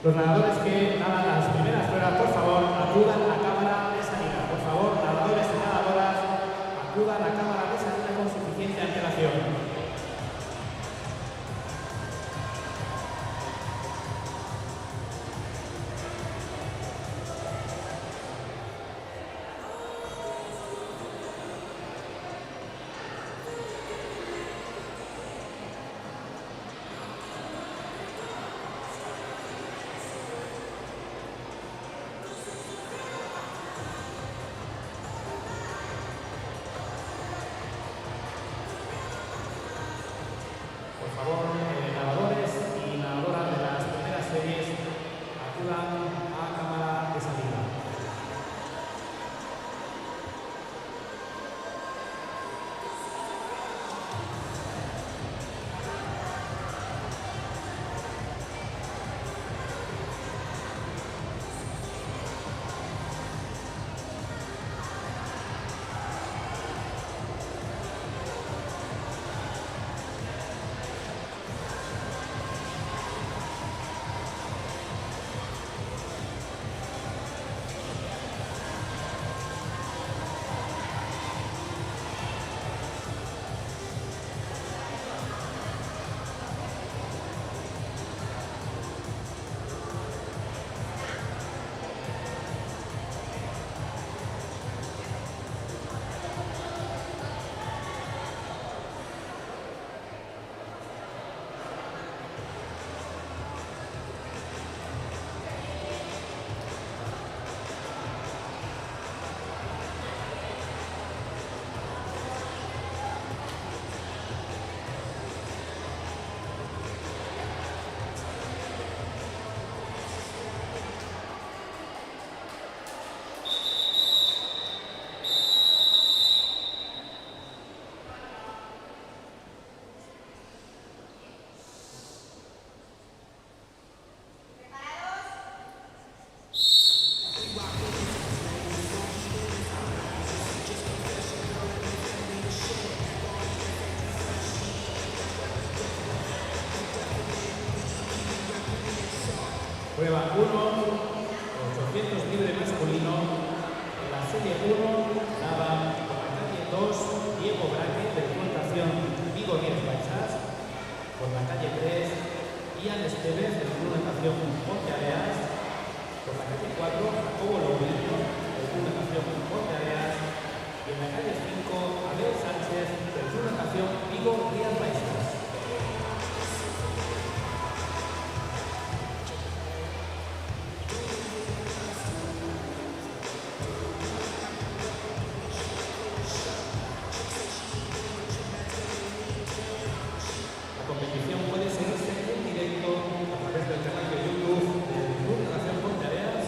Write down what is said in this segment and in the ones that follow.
Los nadadores que nadan las primeras pruebas, por favor, acudan a cámara de salida. Por favor, nadadores y nadadoras, acudan a cámara de salida con suficiente antelación. Por favor, nadadores y nadadoras de las primeras series, acudan a cámara de salida. Prueba 1, 800 libre masculino. En la serie 1, nada por la calle 2, Diego Braque, de natación Vigo 10 Baixas. Por la calle 3, Ian Esteves, de natación Ponteareas. Por la calle 4, Jacobo Lobillo, de natación Ponteareas. Y en la calle 5, Abel Sánchez, de natación Vigo 10 Baixas. La competición puede seguirse en directo a través del canal de YouTube de Natación Ponteareas.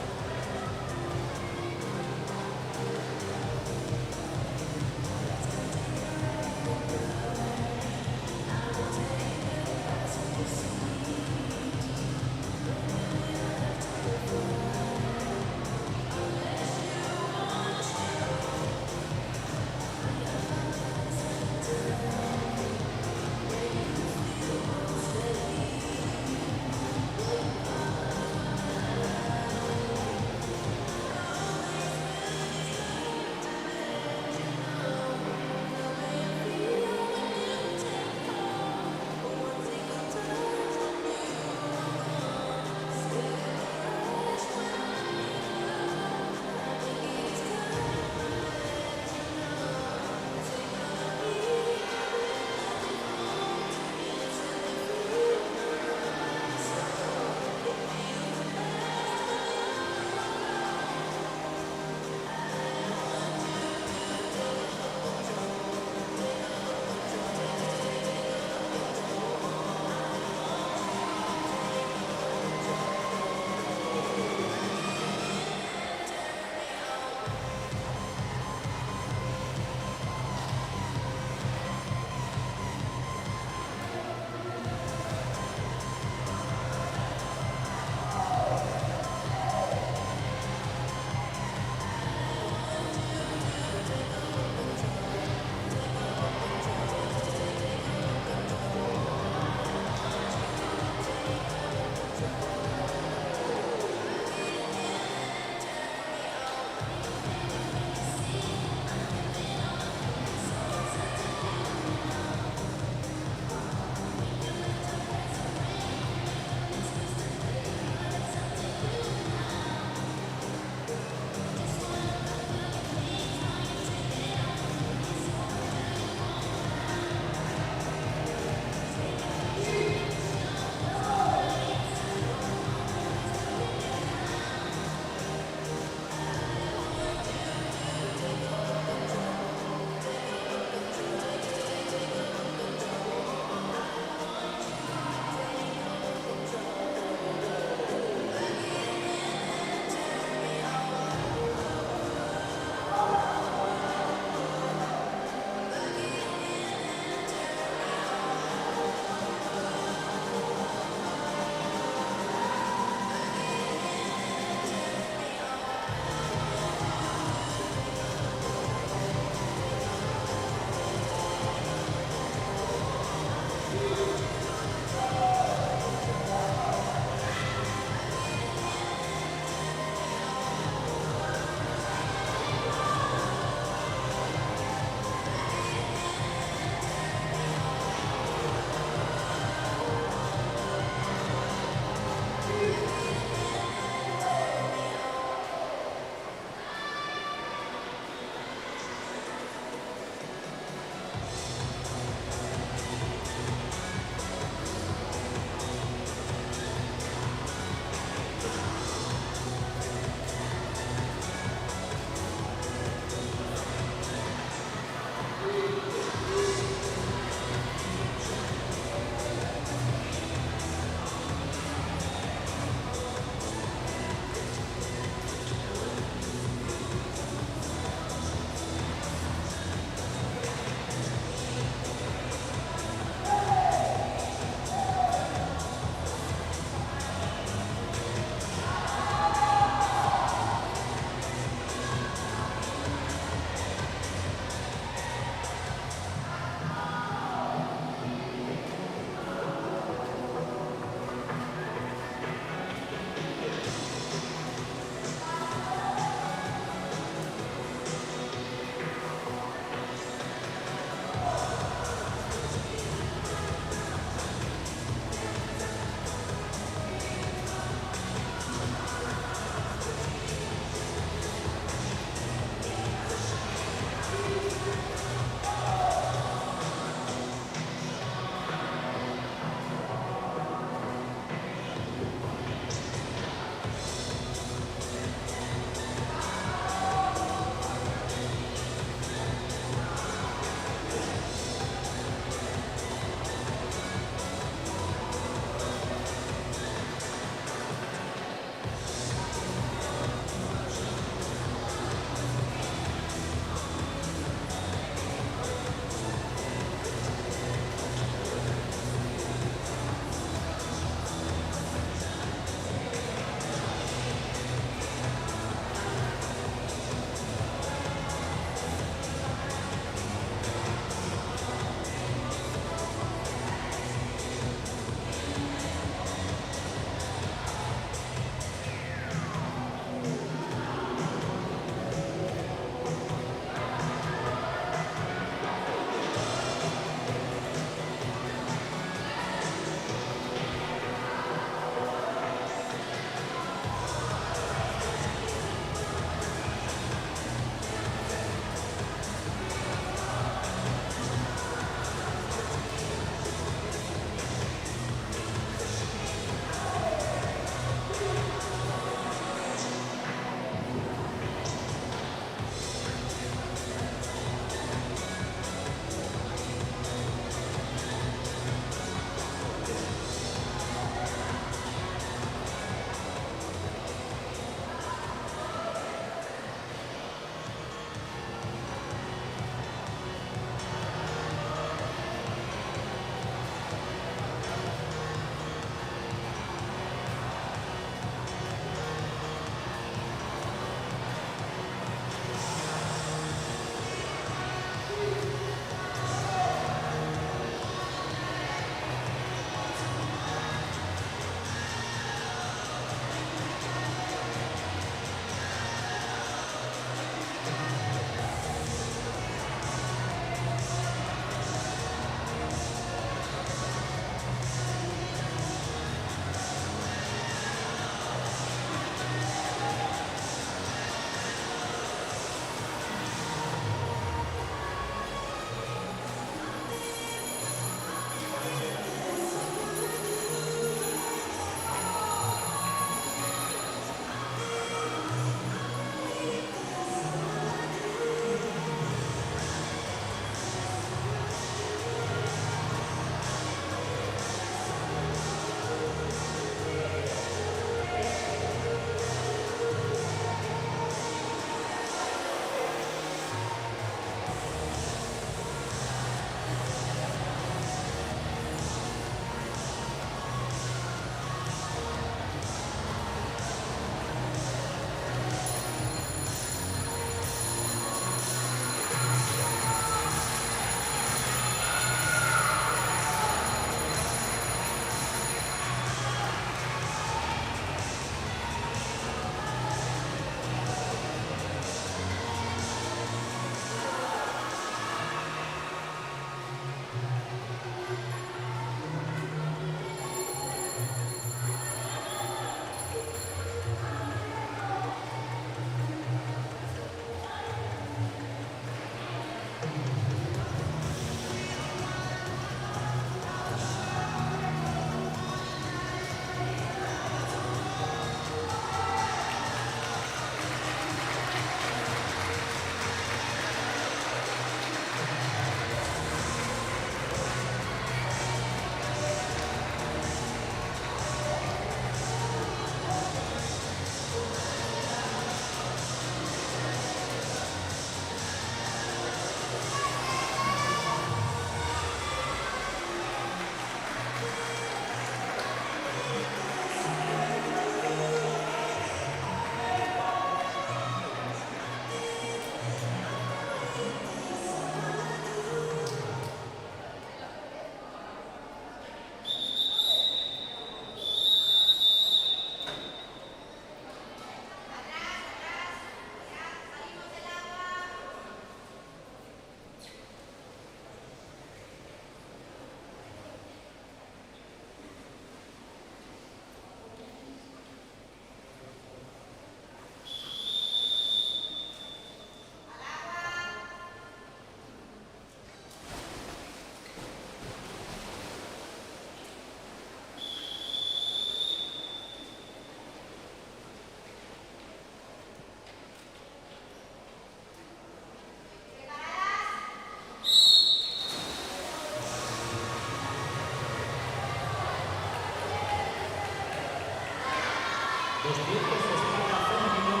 200 espada femenino,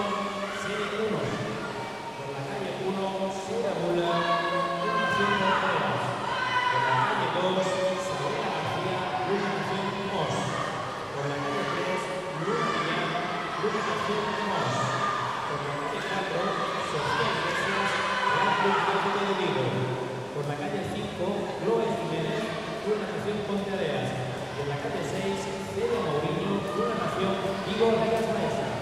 serie 1. Por la calle 1, Sera Bula, una nación Correas. Por la calle 2, Sabrina García, una nación Mos. Por la calle 3, Luna Millán, una nación Mos. Por la calle 4, Sofía Iglesias, Gran Club de Vigo. Por la calle 5, Chloe Jiménez, una nación Ponteareas. Y en la calle 6, Celia Mourinho, una nación Vigo Rías Baixas.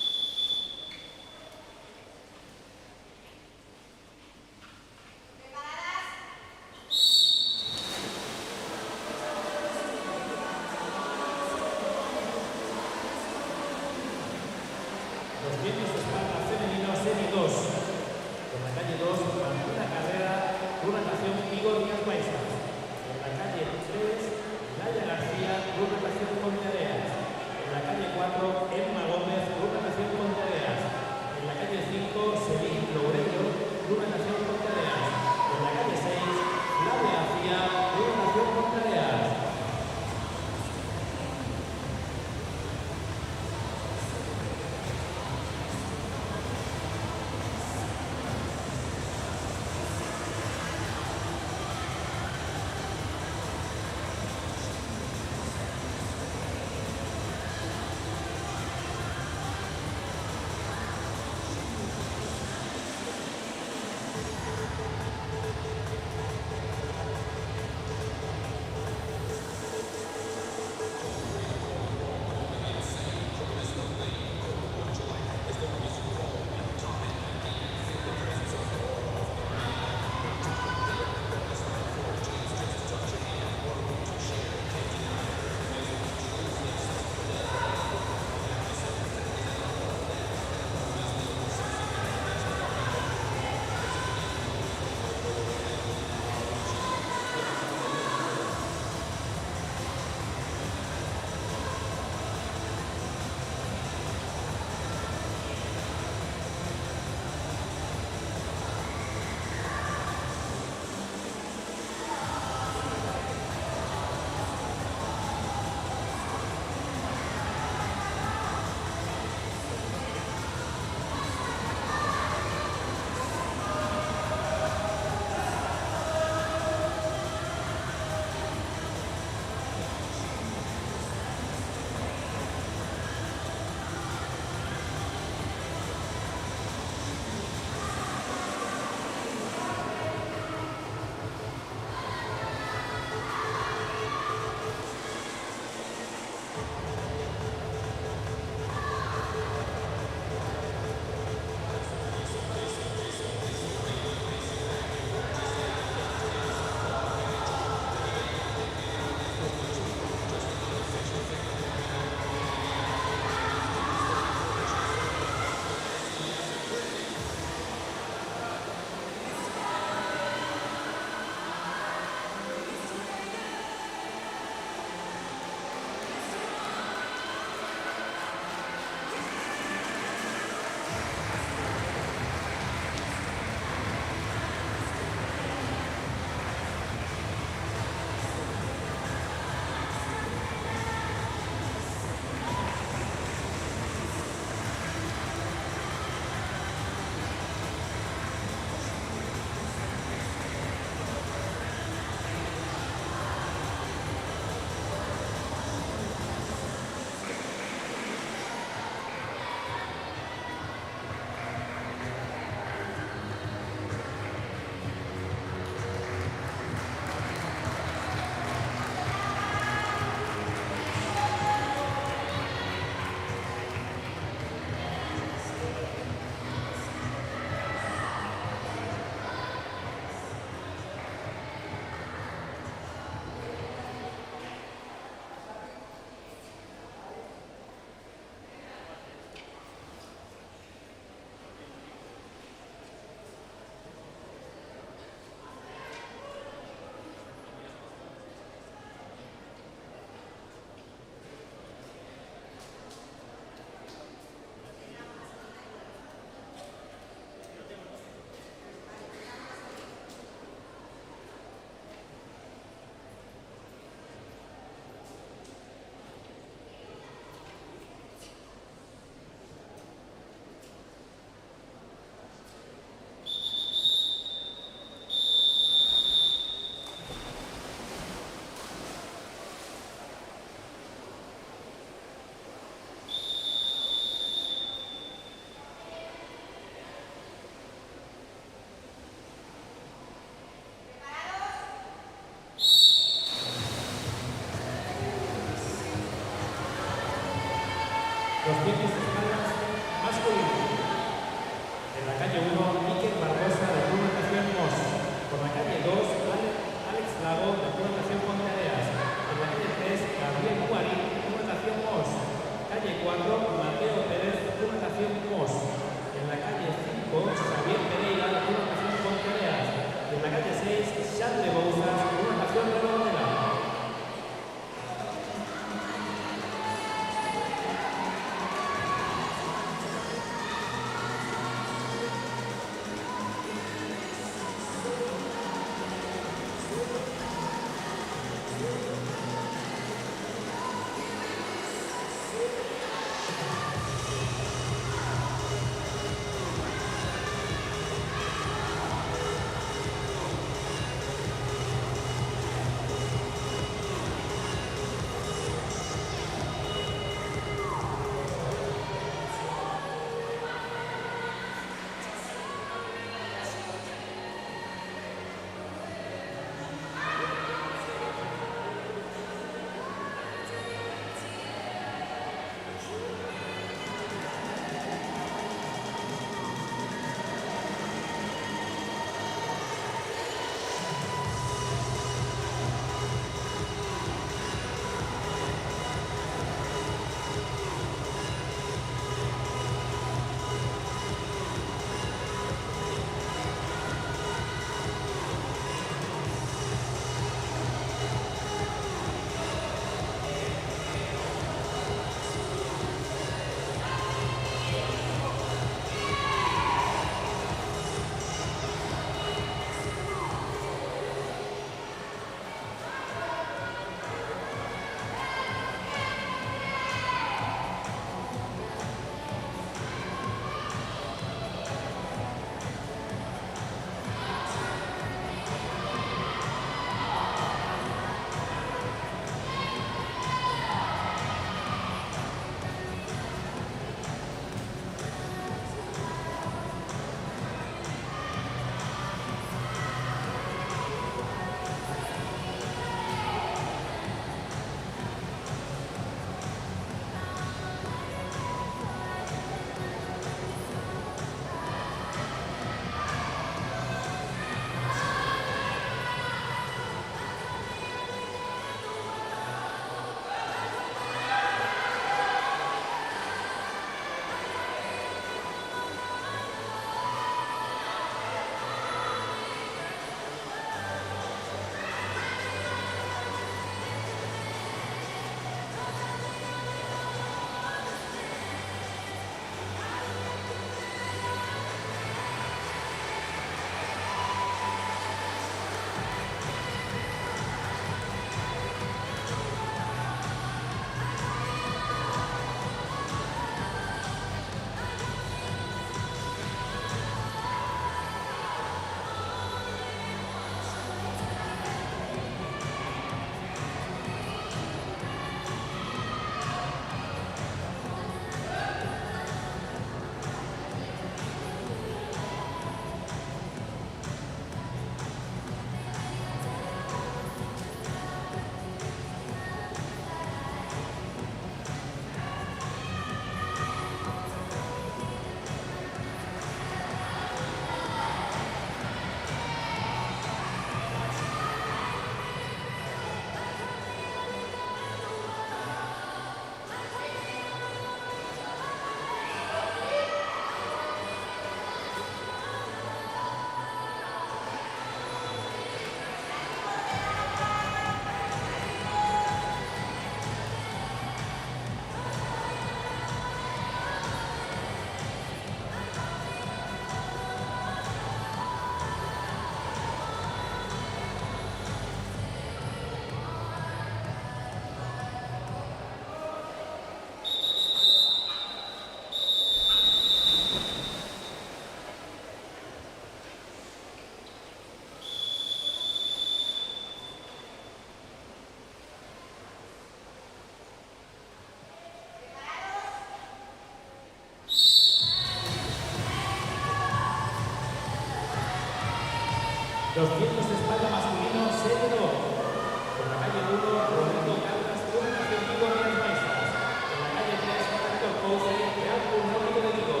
200 de espalda masculino, serie 2. En la calle 1, Roberto Caldas, una nación Vigo Rías Baixas. En la calle 3, Víctor Couce, Real Club Náutico de Vigo.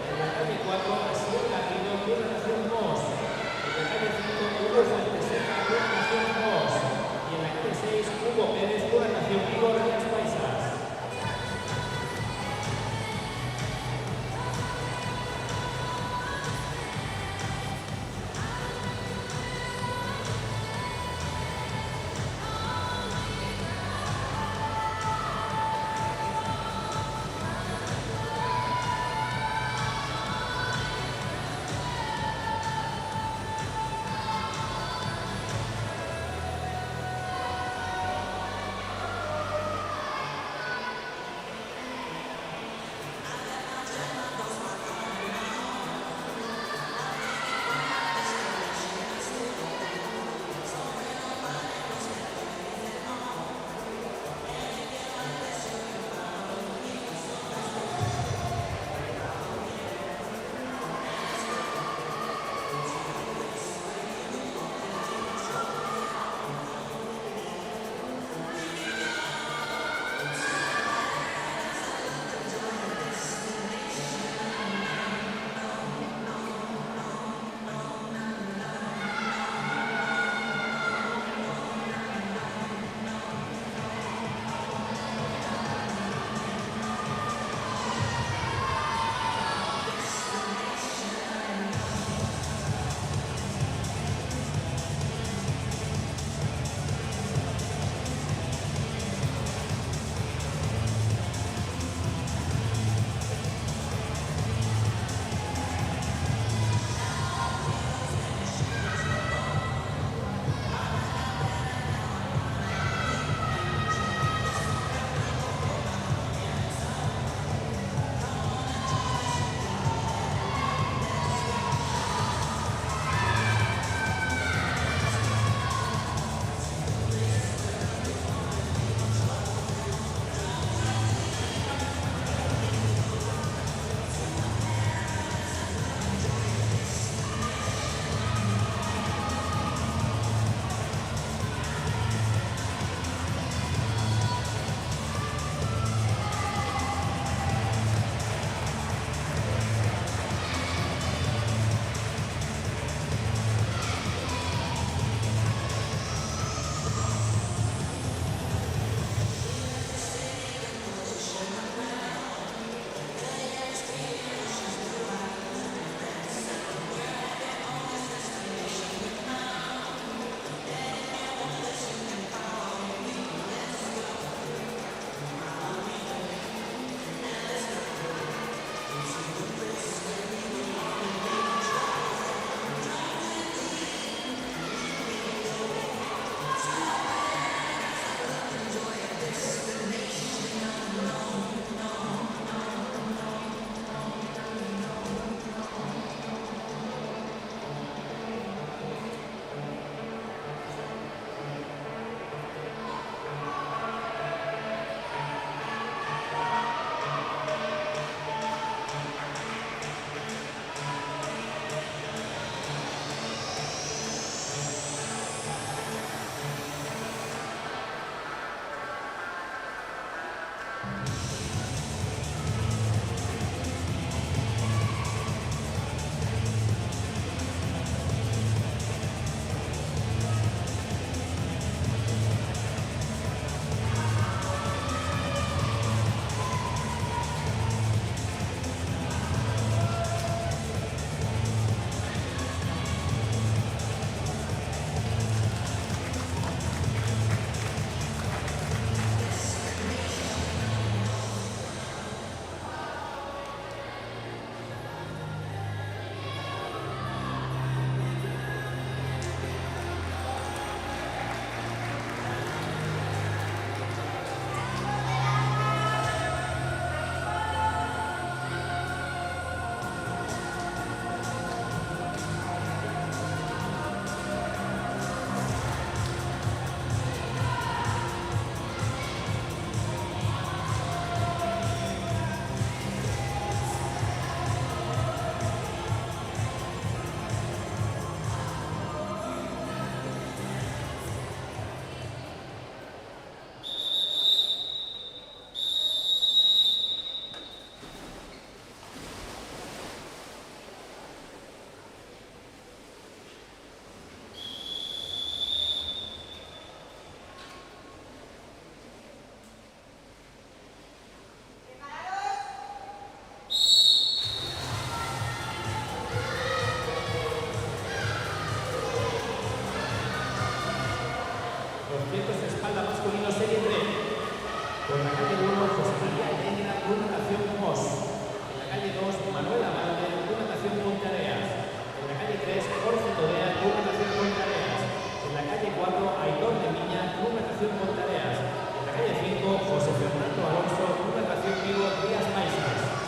En la calle 4, Asier Garrido, una nación Mos. En la calle 5, Hugo Fuenteseca, una nación Mos. Y en la calle 6, Hugo Pérez, una nación Vigo Rías Baixas. 200 de espalda masculino, serie 3. Por la calle 1, José María Negra, Club Natación Mos. En la calle 2, Manuel Abalde, Club Natación Ponteareas. En la calle 3, Jorge Todea, Club Natación Ponteareas. En la calle 4, Aitor de Miña, Club Natación Ponteareas. En la calle 5, José Fernando Alonso, Club Natación Vigo, Rías Maisas.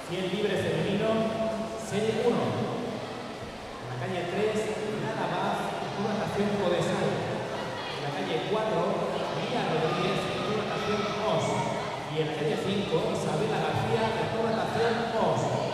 100 libre femenino, serie 1. En la calle 3, Nada Baz, Club Natación Codesal. En la calle 4, Mía Rodríguez, Club Natación OS. Y en la calle 5, Isabela García, Club Natación OS.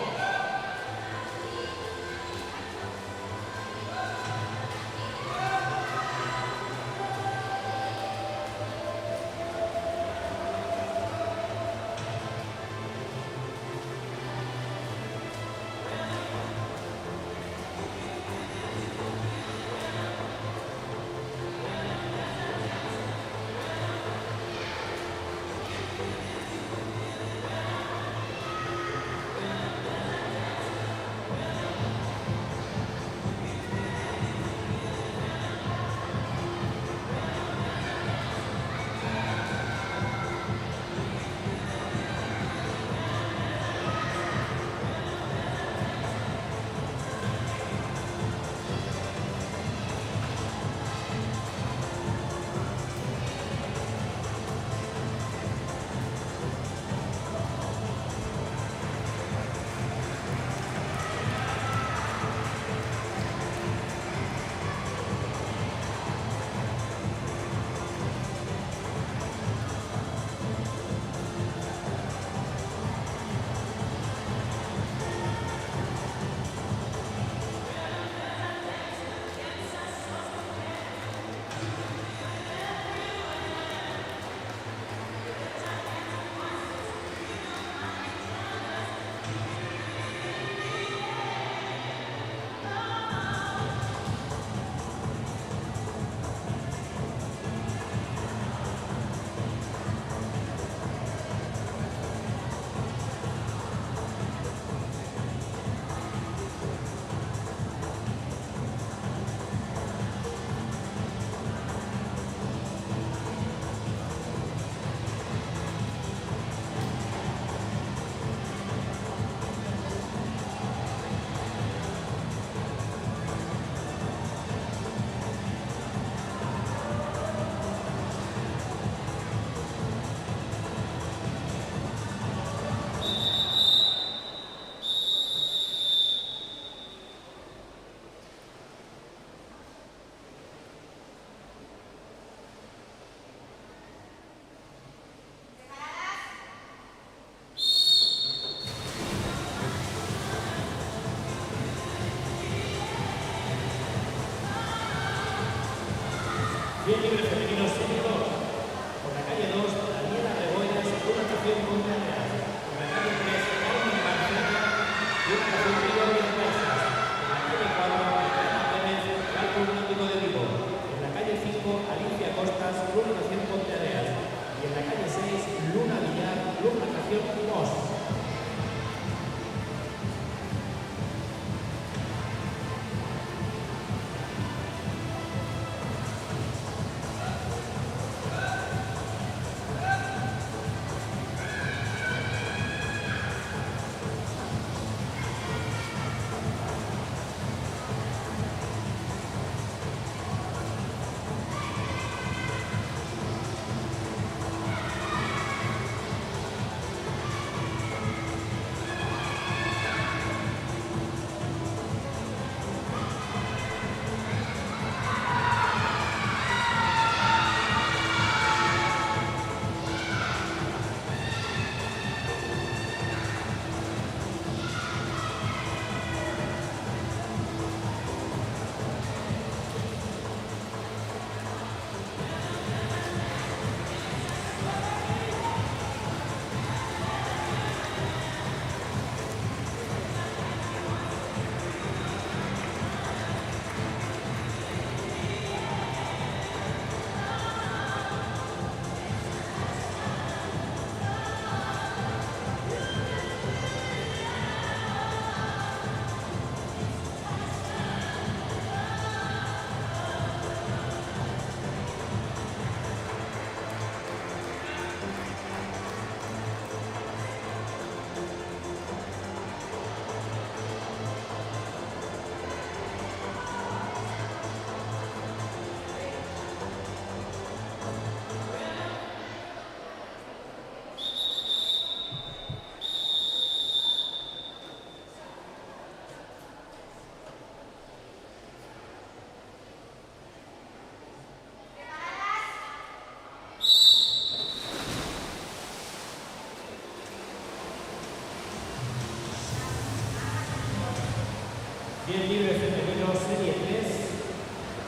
Bien libre femenino, serie 3,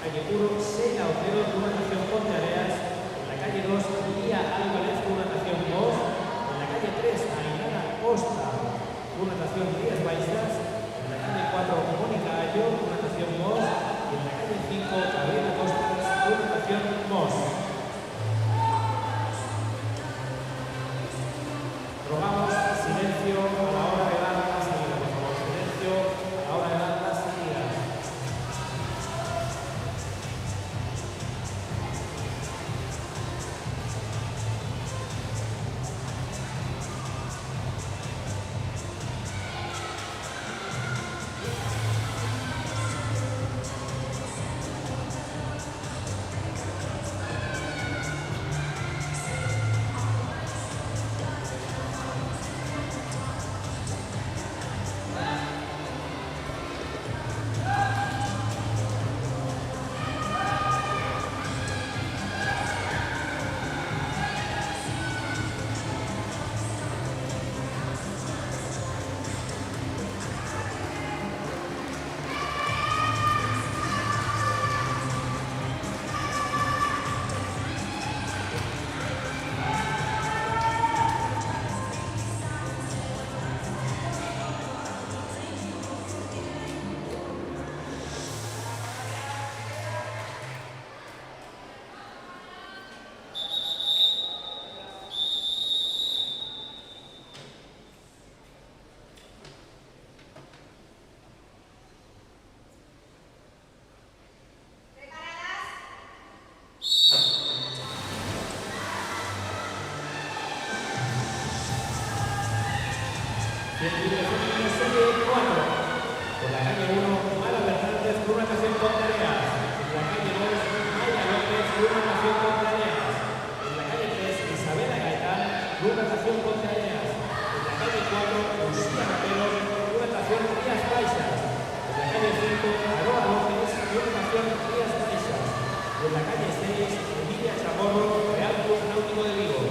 calle Puro, Sheila Otero, una natación Ponteareas. En la calle 2, Lía Álvarez, una natación Mos. En la calle 3, Ainara Costa, una natación Rías Baixas. En la calle 4, Mónica Ayo, una natación Mos. Y en la calle 5, Gabriela Costas, una natación Mos. Rogamos silencio a la hora de dar la salida, por favor, silencio a la hora de dar la salida. Bien libre femenino, serie 4. Por la calle 1, Mara Fernández, una natación Ponteareas. En la calle 2, Maya López, una natación Ponteareas. En la calle 3, Isabela Gaitán, una natación Ponteareas. En la calle 4, Lucía Rapero, una natación Rías Baixas. En la calle 5, Aroa López, una natación Rías Baixas. En la calle 6, Emilia Chamorro, Real Club Náutico de Vigo.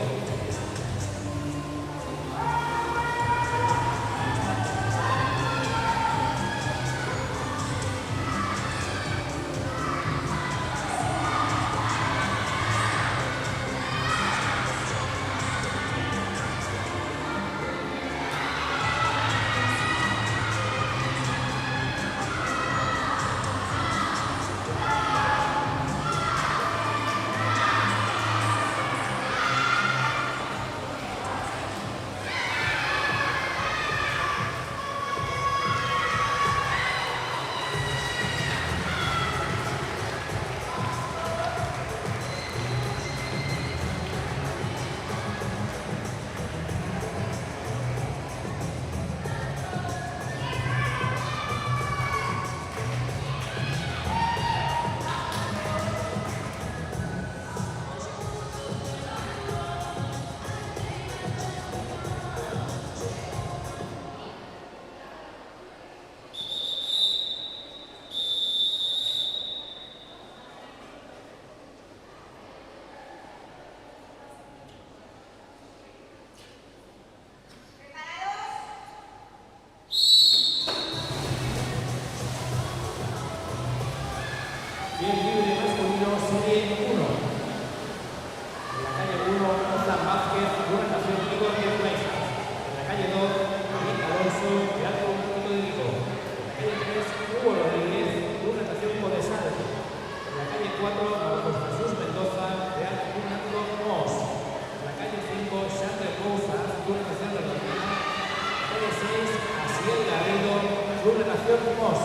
Bien libre masculino, serie 1. En la calle 1, Oslan Vázquez, una natación Vigo Rías Baixas. En la calle 2, David Alonso, Real Club Náutico de Vigo. En la calle 3, Hugo Rodríguez, una natación Codesal. En la calle 4, Marcos Jesús Mendoza, Real Club Náutico Mos. En la calle 5, Xander Bouzas, una natación de la Latina. En la calle 6, Asiel Garrido, una natación Mos.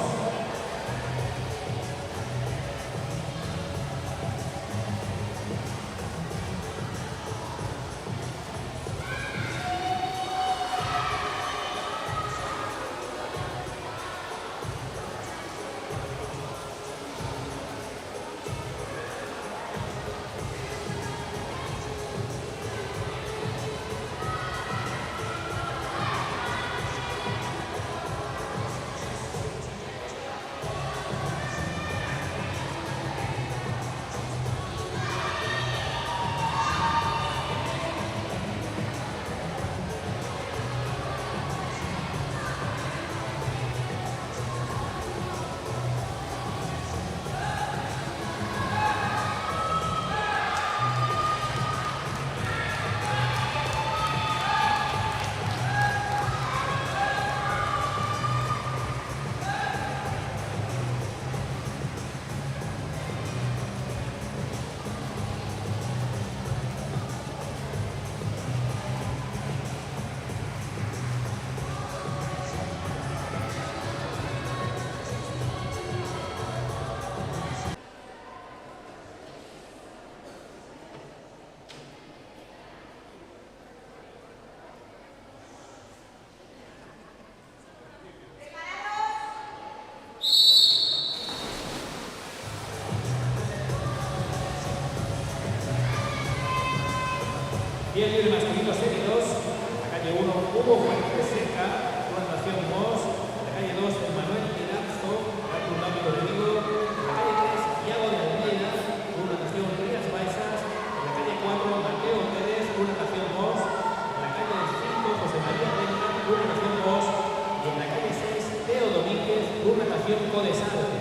libre masculino serie 2, en la calle 1, Hugo Fuentes Seca, una natación Mos, en la calle 2, Manuel Liranzo, un ámbito de Vigo, en la calle 3, Iago de Almeida, una natación Rías Baixas, en la calle 4, Mateo Pérez, una natación Mos, en la calle 5, José María Reina, una natación Mos, y en la calle 6, Teo Domínguez, una natación Codesal.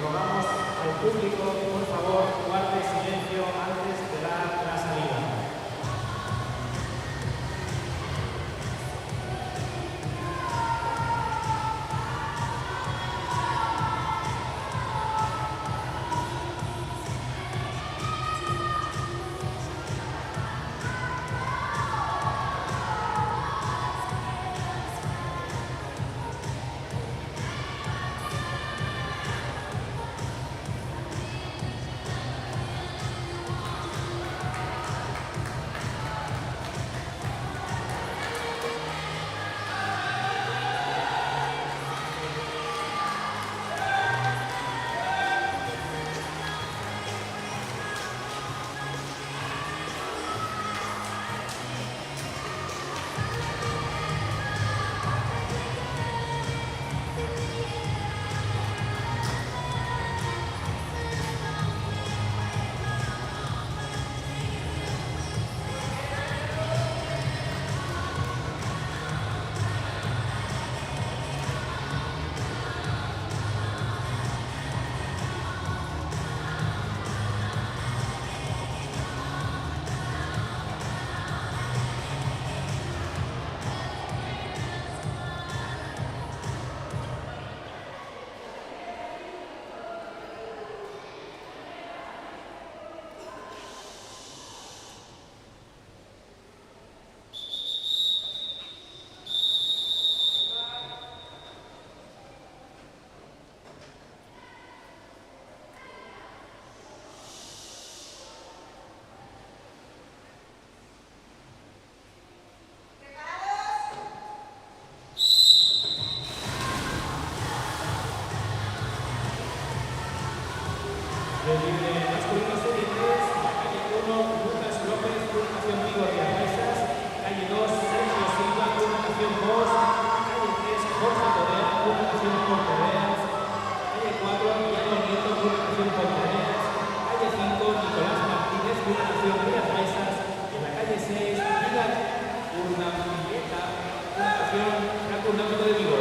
Rogamos al público que por favor guarde silencio antes de dar la salida. El libre masculino serie 3, la calle 1, Lucas López, una natación Vigo Rías Baixas, calle 2, Sergio Silva, una natación Mos, calle 3, Jorge Correa, una natación Ponteveras, calle 4, Iago Nieto, una natación Ponteveras, calle 5, Nicolás Martínez, una natación Rías Baixas, y en la calle 6, Pilar Urnamilleta, una natación Campo Náutico de Vigo.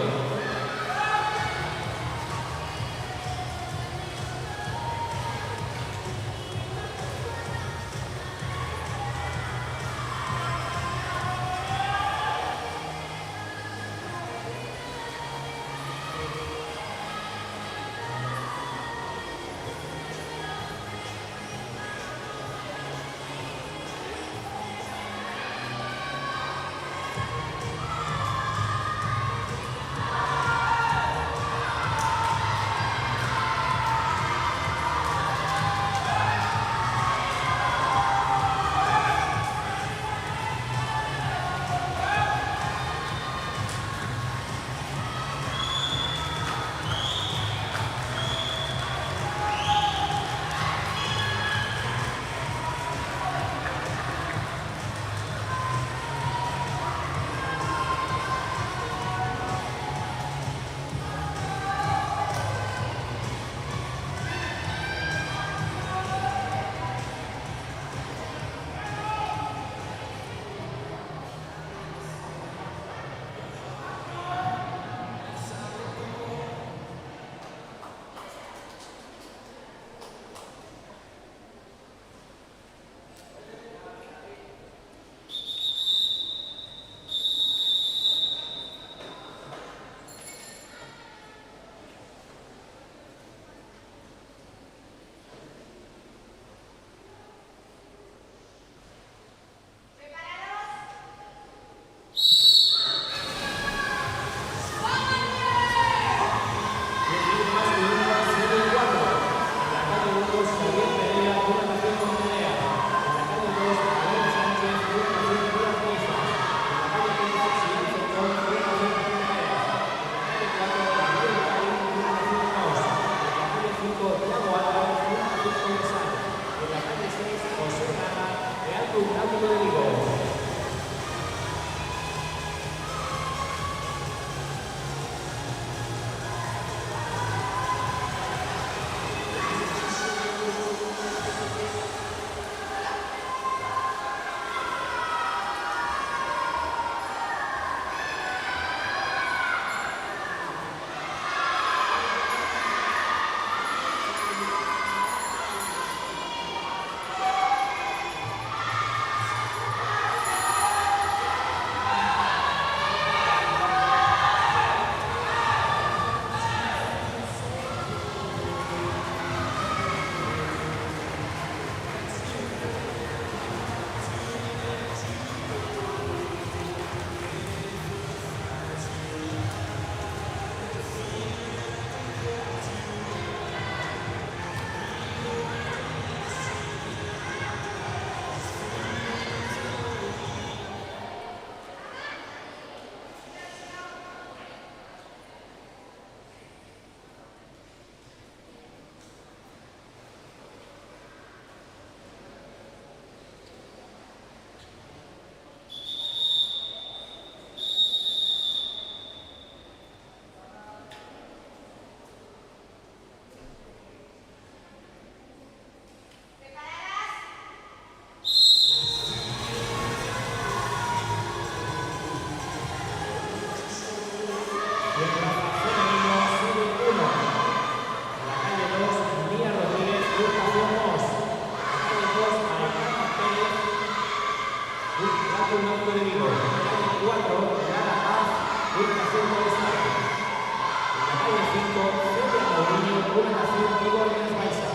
Delegación Vigo Rías Baixas.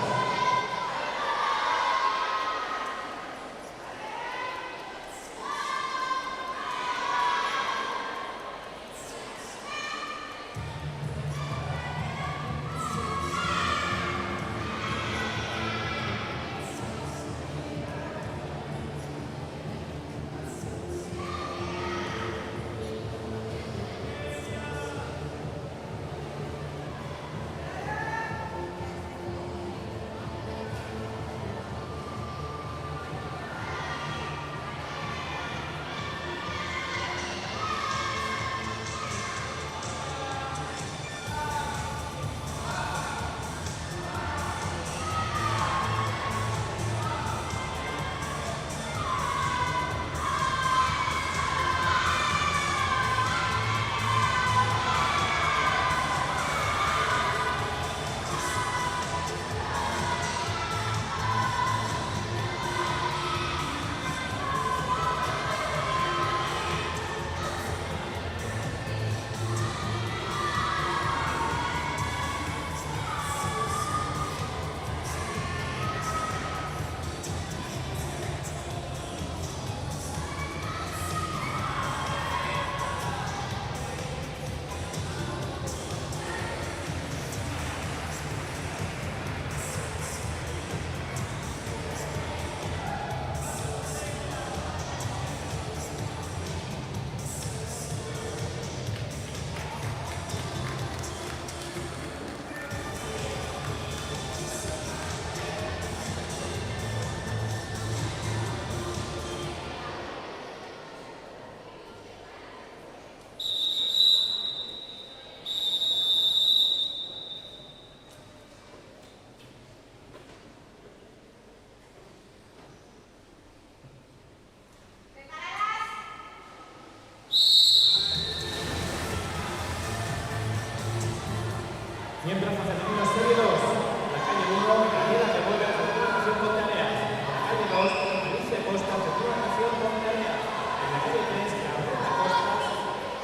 Miembros femeninos serie 2, la calle 1, Daniela Cebolla, Delegación Ponteareas. En la calle 2, Alicia Costa, Delegación Ponteareas. En la calle 3, Carolina Costas,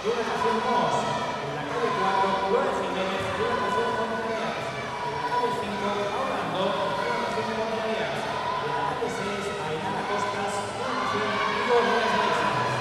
Delegación Mos. En la calle 4, Gloria Jiménez, Delegación Ponteareas. En la calle 5, Paula Andó, Delegación Ponteareas. En la calle 6, Ainara Costas, Delegación Vigo Rías Baixas.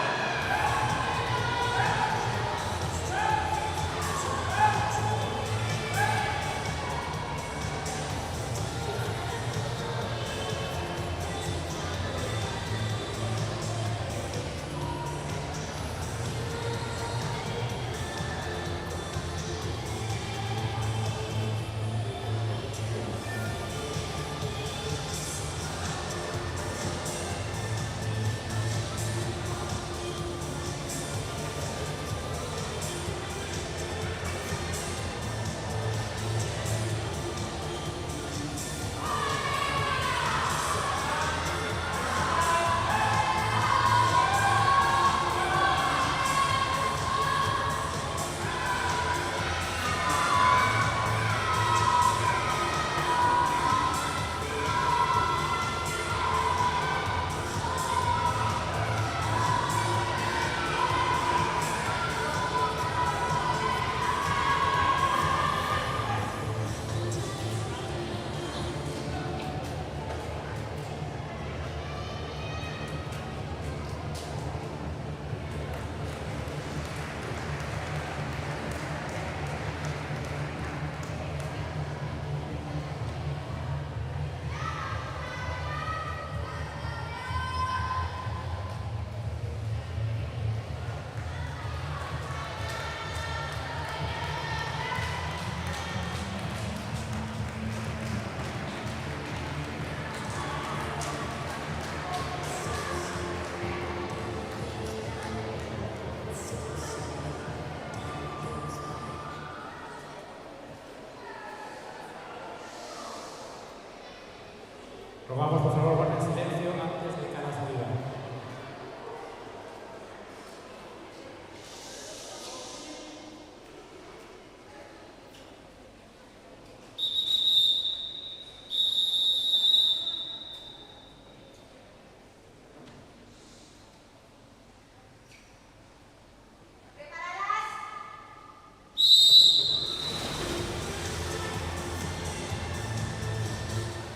Rogamos, por favor, guarden silencio antes de cada salida.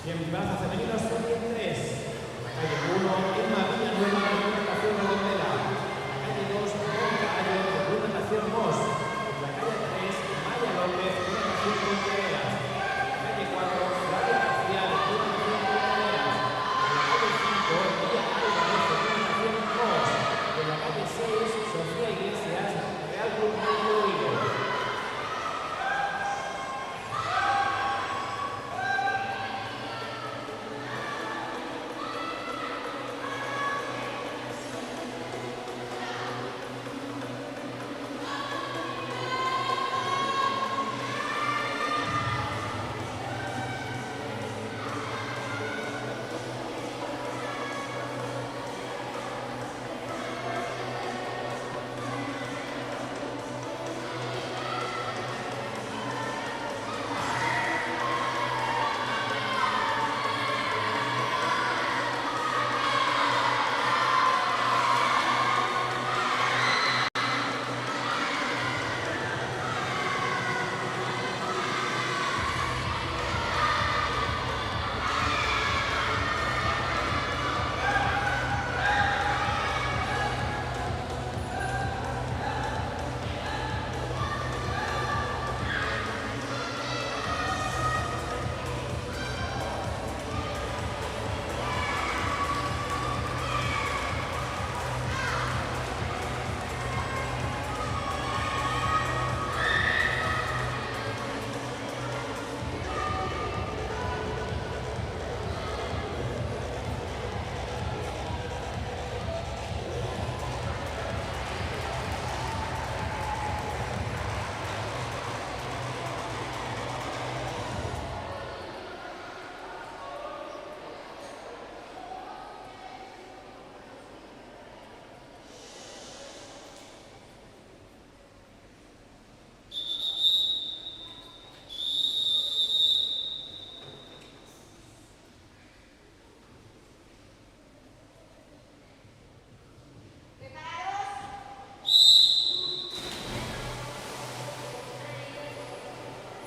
100 brazos femeninos, serie 3. La calle 1, Emma Villanueva, de una natación redondela. La calle 2, Mónica Ayo, de una natación Mos. La calle 3, Maya López, de una natación Ponteveras. La calle 4, Flavia García, de una natación Ponteveras. La calle 5, Villa Álvarez, de una natación Mos. En la calle 6, Sofía Iglesias, Real Club Médico de Vigo.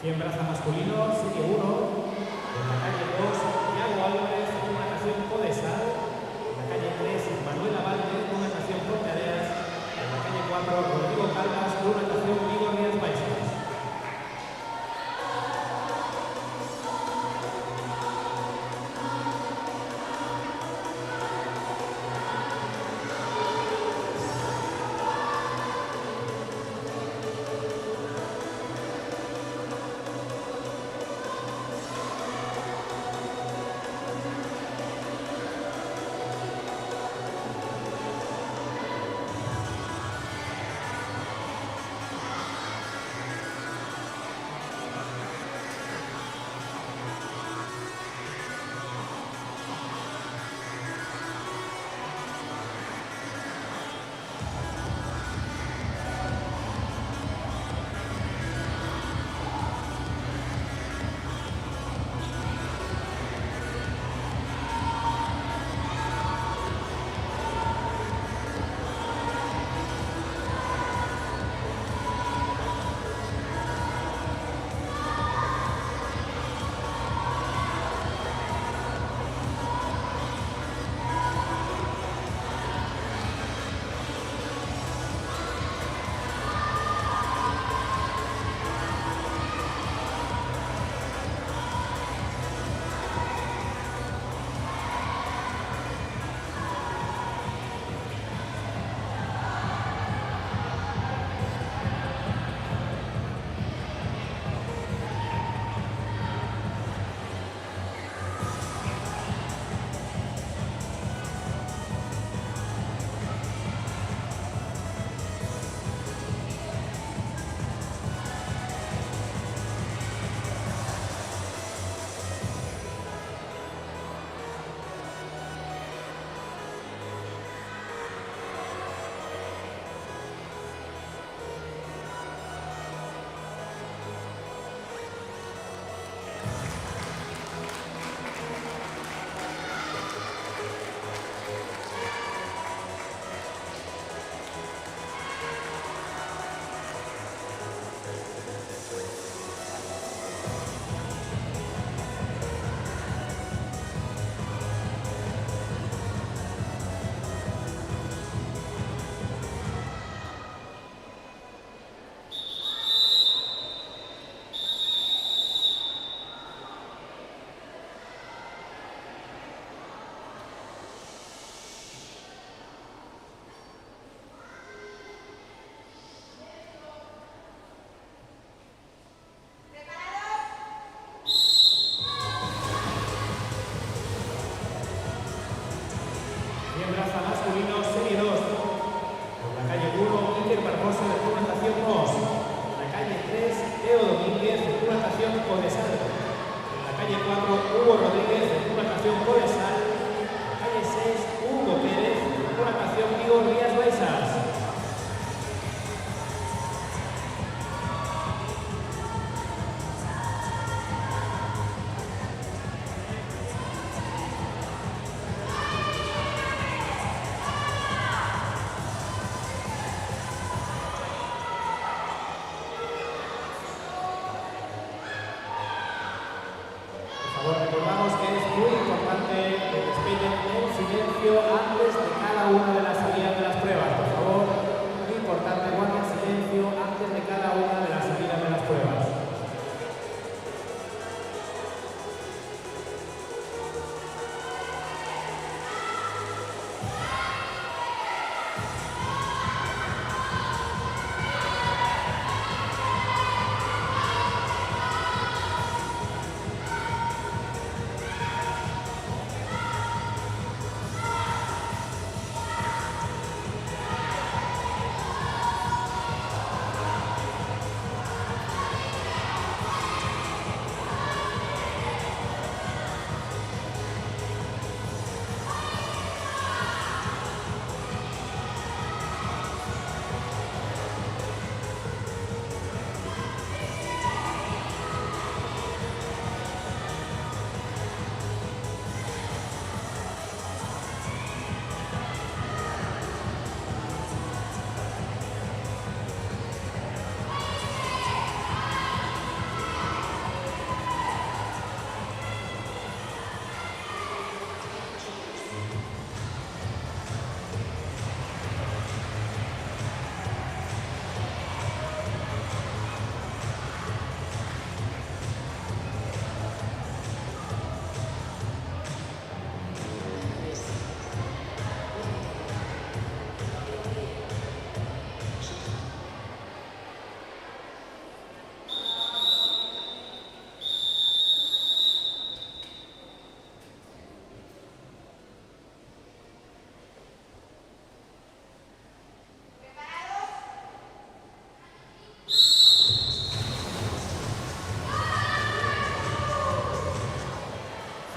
Cien braza masculino, serie 1, en la calle 2, Iago Álvarez, de una natación Codesal, en la calle 3, Manuela Valde, de una natación Ponteareas, en la calle 4, Rodrigo Caldas, de una natación Vigo Rías Baixas. plaza masculino, serie 2. Por la calle 1, Iker Barbosa, de Club Natación Mos. En la calle 3, Teo Domínguez, de Club Natación Codesal. En la calle 4, Hugo Rodríguez, de Club Natación Codesal. En la calle 6, Hugo Pérez, de Club Natación Vigo Rías Baixas. Recordamos que es muy importante que respeten el silencio antes de cada una de las salidas de las pruebas. Por favor, muy importante, guarden silencio antes de cada una de las salidas de las pruebas.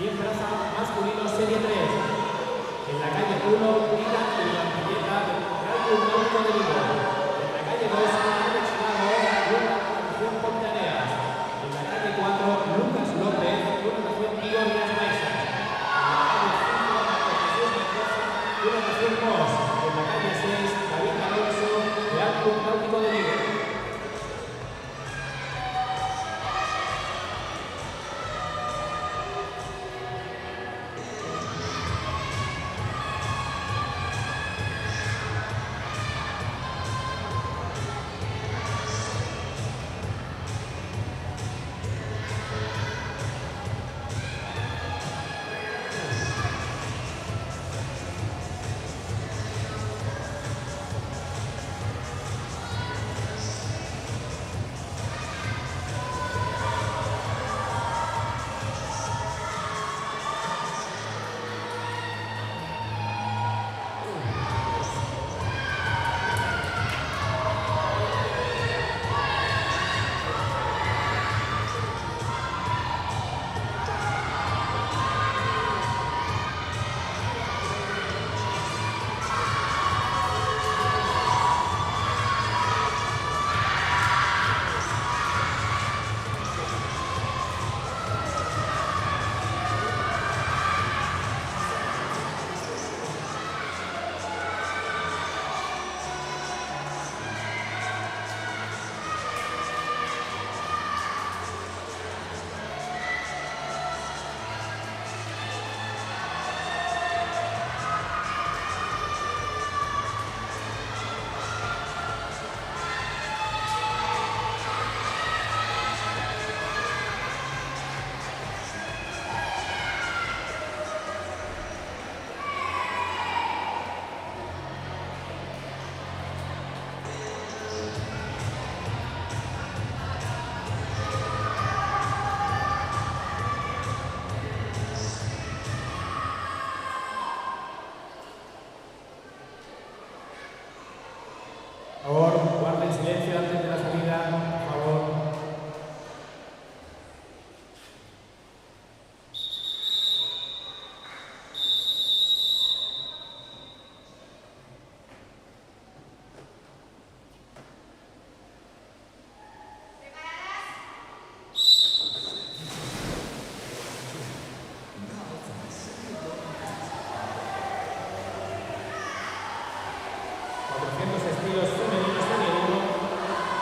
En plaza masculino, serie 3. En la calle 1, Vida y la Antilleta, del Real Club Náutico de Vigo. En la calle 2, Alex Lago, Club Natación Ponteareas. En la calle 4, Lucas López, Club Natación Vigo Rías Baixas. En la calle 5, Jesús Mendoza, Club Natación Mos. En la calle 6, David Alonso, Real Club Náutico de Vigo. silencio antes de la salida, por favor. Estilos femeninos serie 1,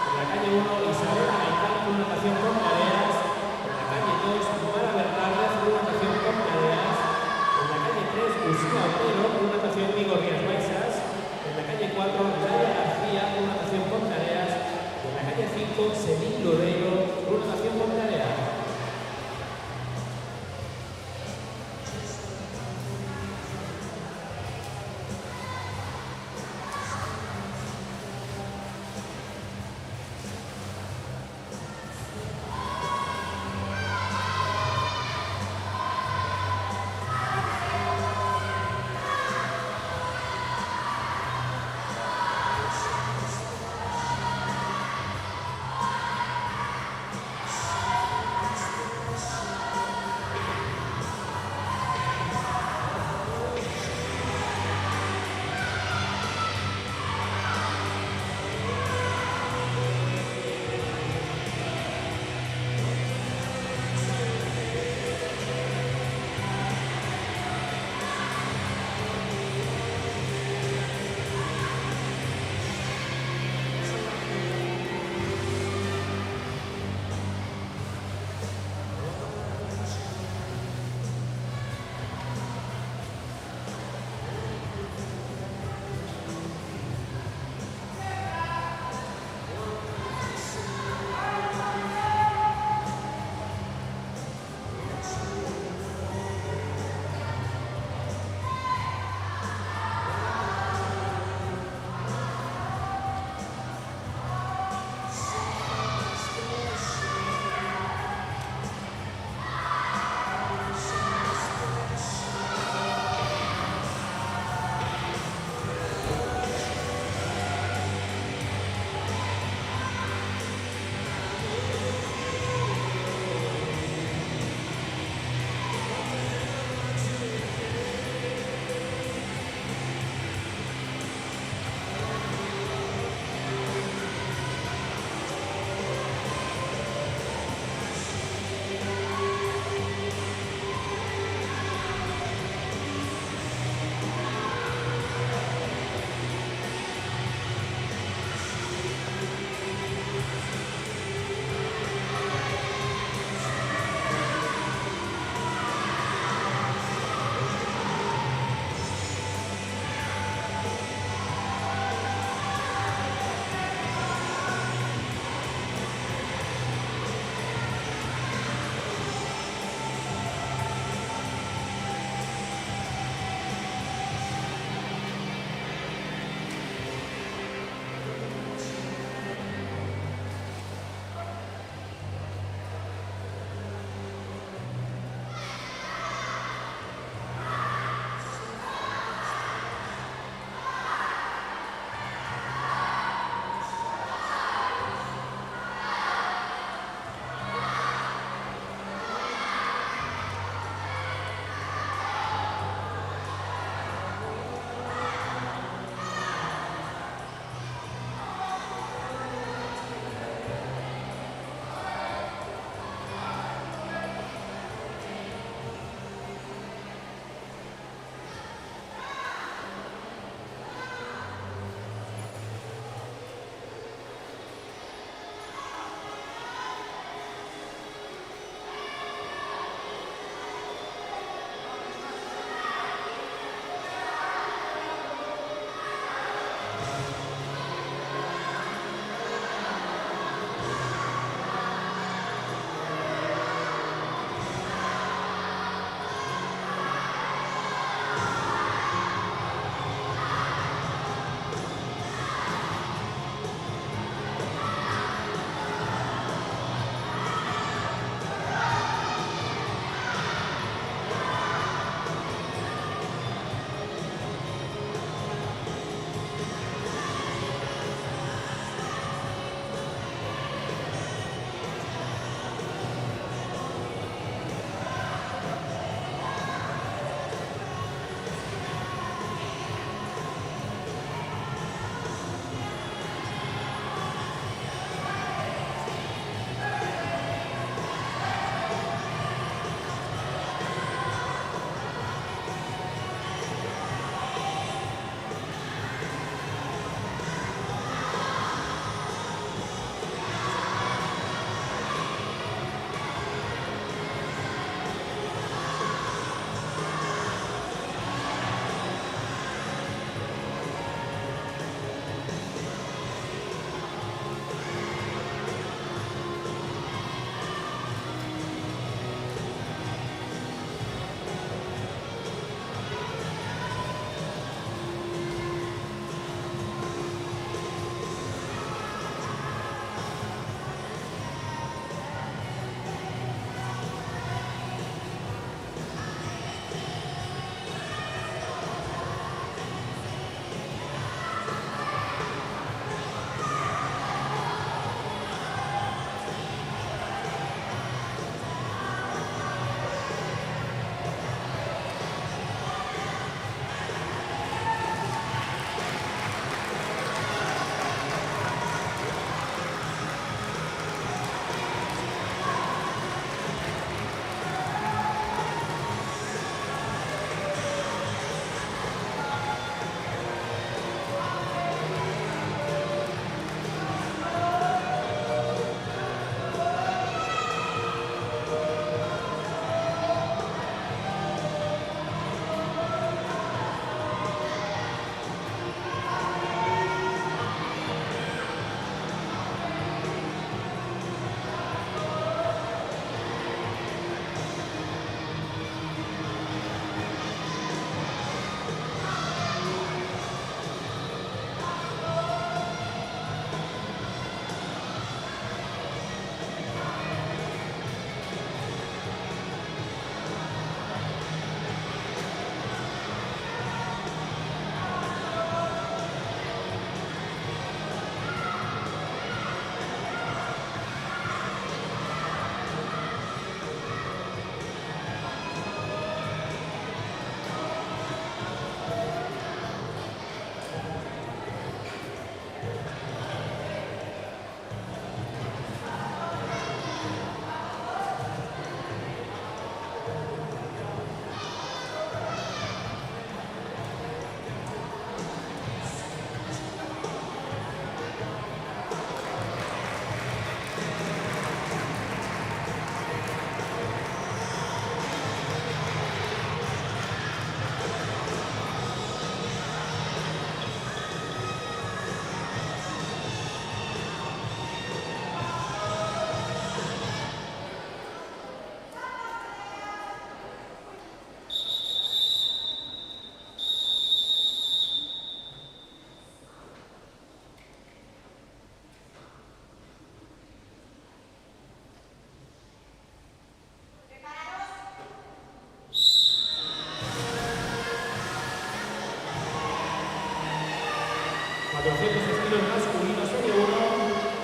200 estilos masculinos serie 1,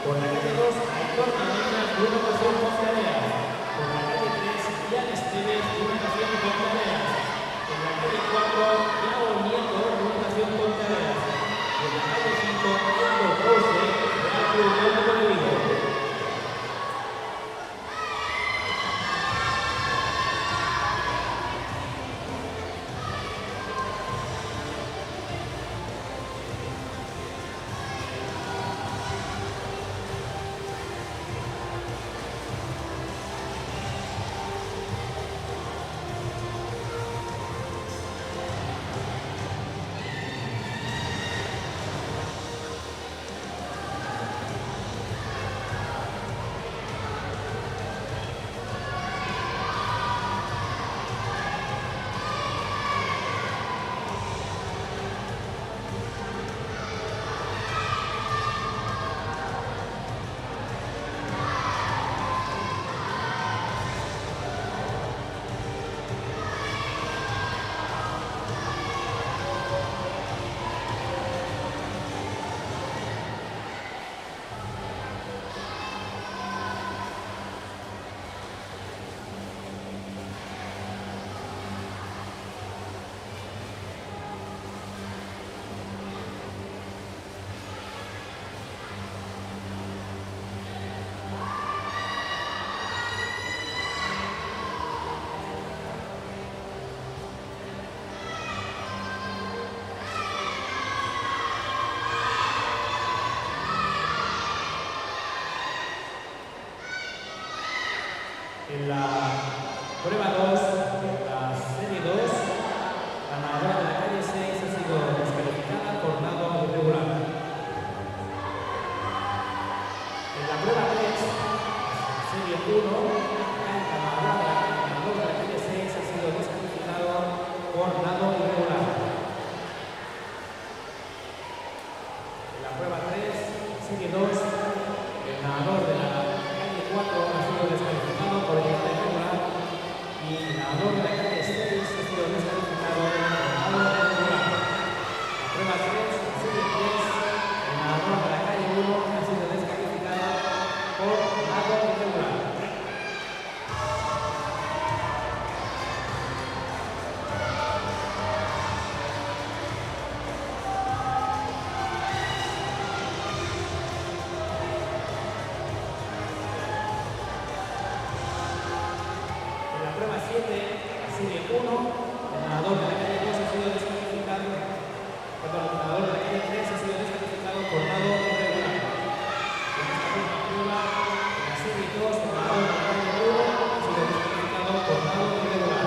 por la calle 2, Aitor Medina, una ocasión con tareas. Por la calle 3, Ian Esteves, una ocasión con tareas. En la calle 4, Iago Nieto, una ocasión con tareas. Y en la calle 5, Endo Pose, Real Club Deportivo de Vigo. En la prueba 2, en la serie 2, la nadadora de la calle 6 ha sido descalificada por nado irregular. En la prueba 3, serie 1, la nadador de la calle 6 ha sido descalificado por nado irregular. En la prueba 3, serie 2, el nadador de la calle 4 ha sido descalificado por el nado irregular y el nadador de la calle 6 ha sido descalificado por nado irregular. La prueba 3, serie 3, el nadador de la calle 1 ha sido descalificado por nado irregular. En la prueba 7, serie 1, el nadador de la calle 2 ha sido descalificado, perdón, el nadador de la calle 3 ha sido descalificado por nado irregular. En esta misma prueba, en la serie 2, el nadador de la calle 1 ha sido descalificado por nado irregular.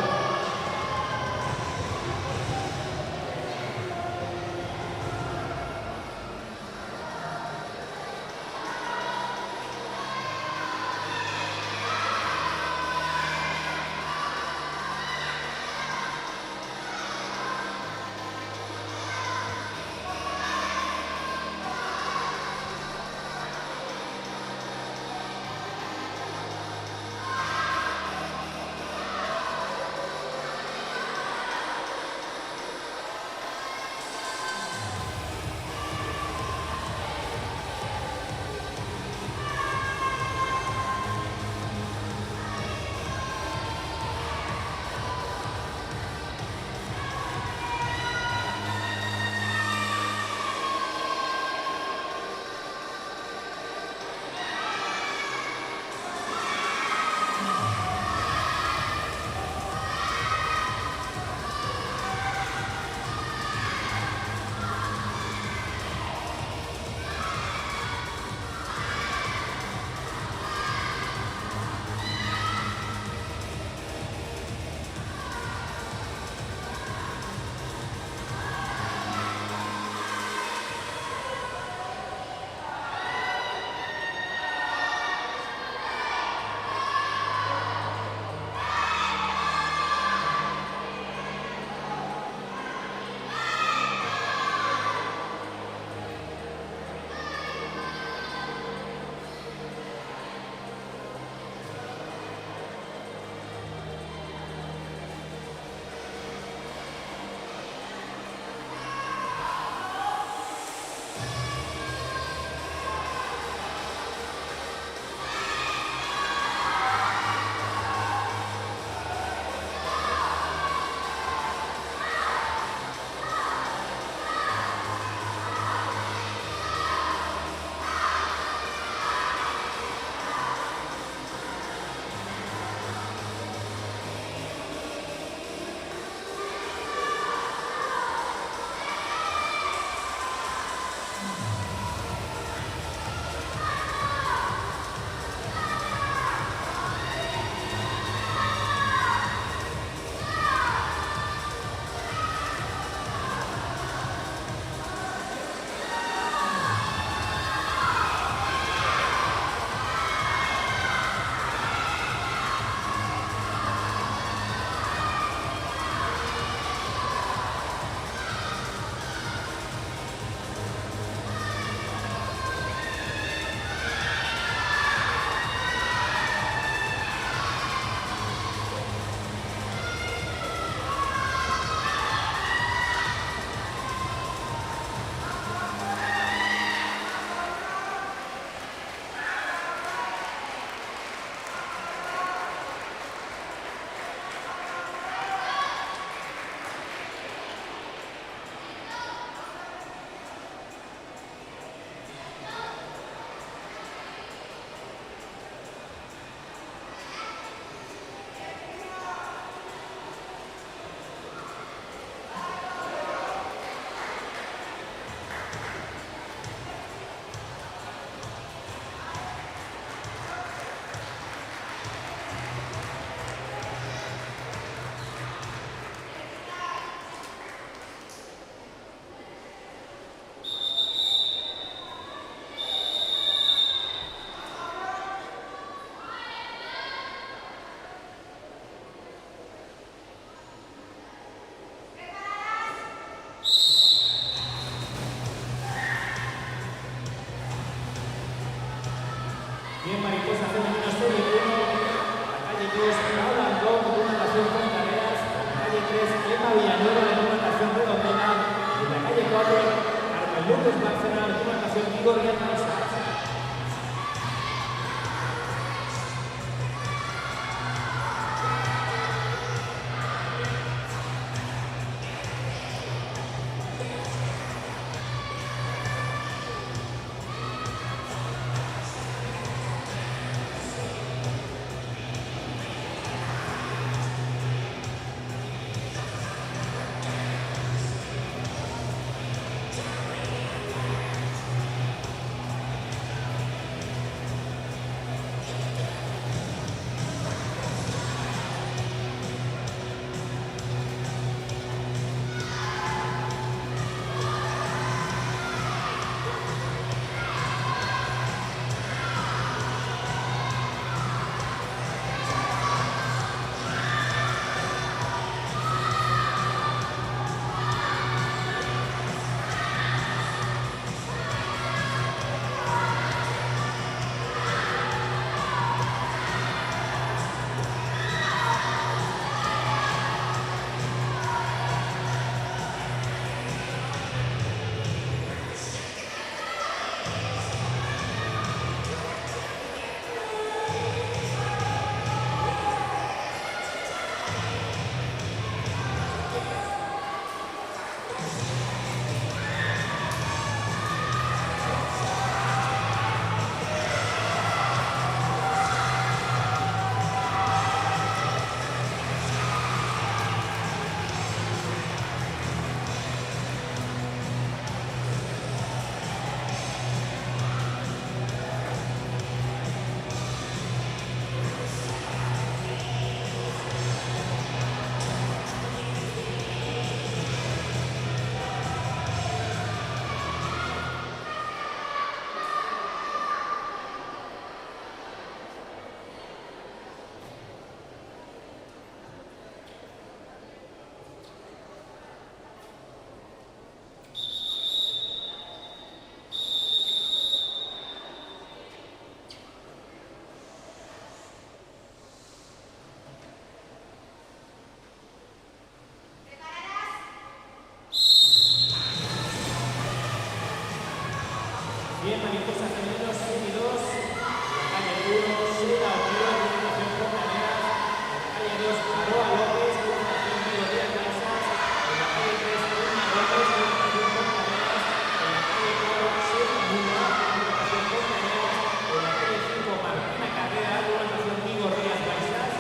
Victoria Femenino 72, en la calle 1, Seda Otero, Fundación Fontaneras, en la calle 2, Aroa López, Fundación Vigo Díaz Baixas, en la calle 3, Una López, Fundación Fontaneras, en la calle 4, Sergio Luna, Fundación Fontaneras, en la calle 5, Martina Carrera, Fundación Vigo Díaz Baixas,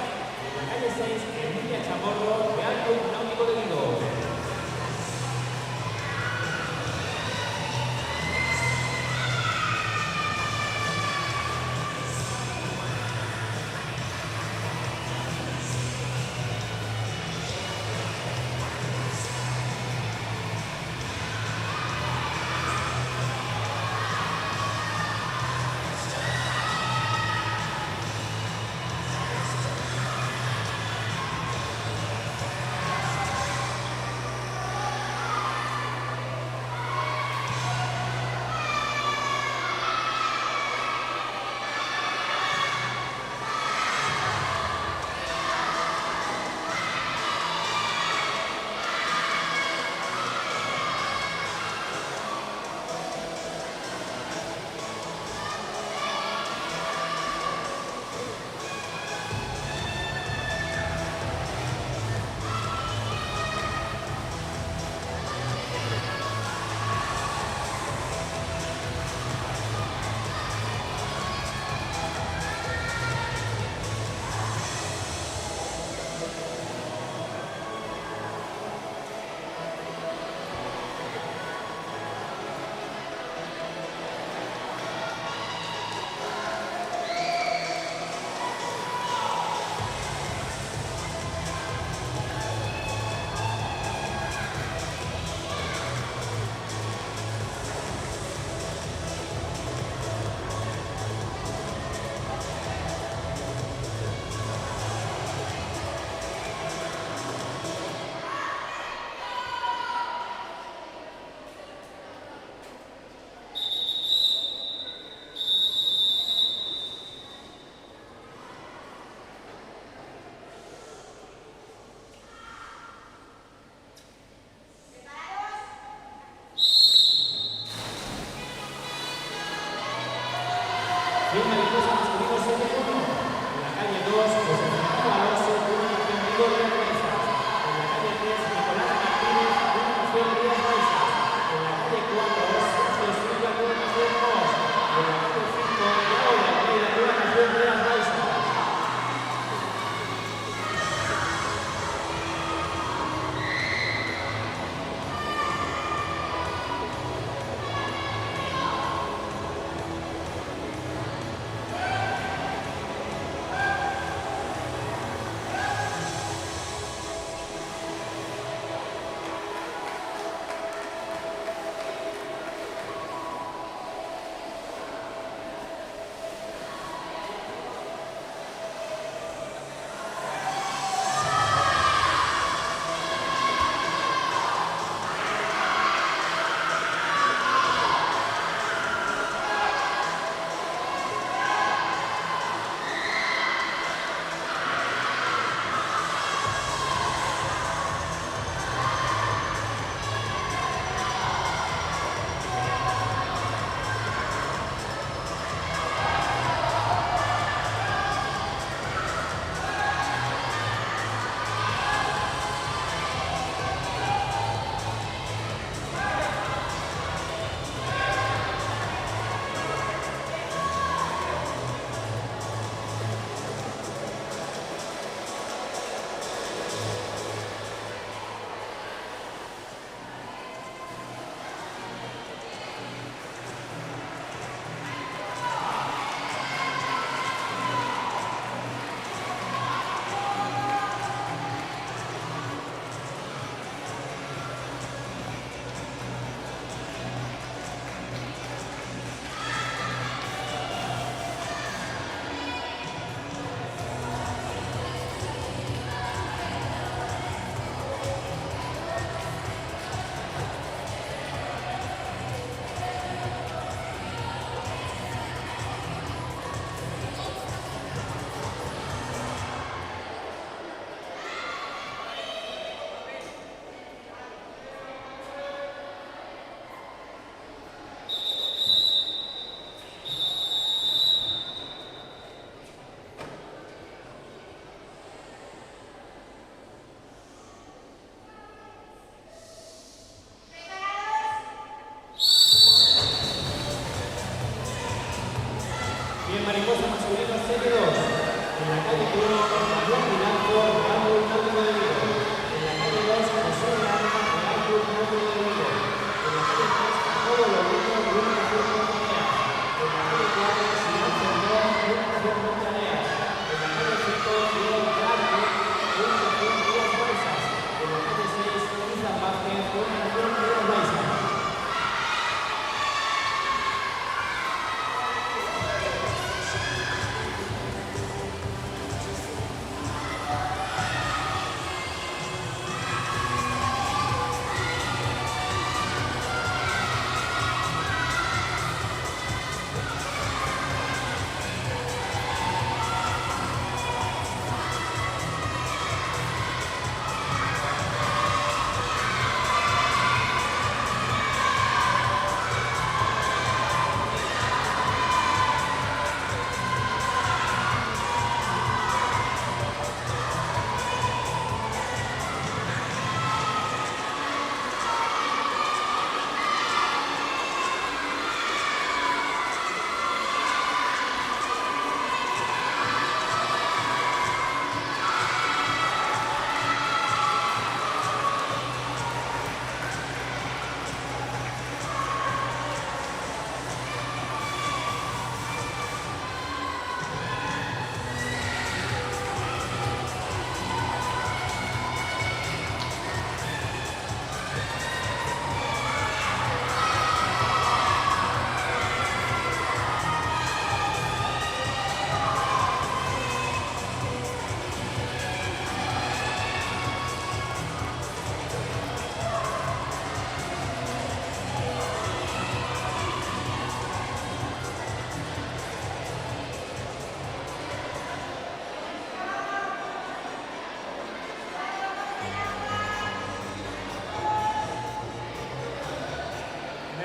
en la calle 6, Emilia Chamorro, Real Club Náutico de Vigo.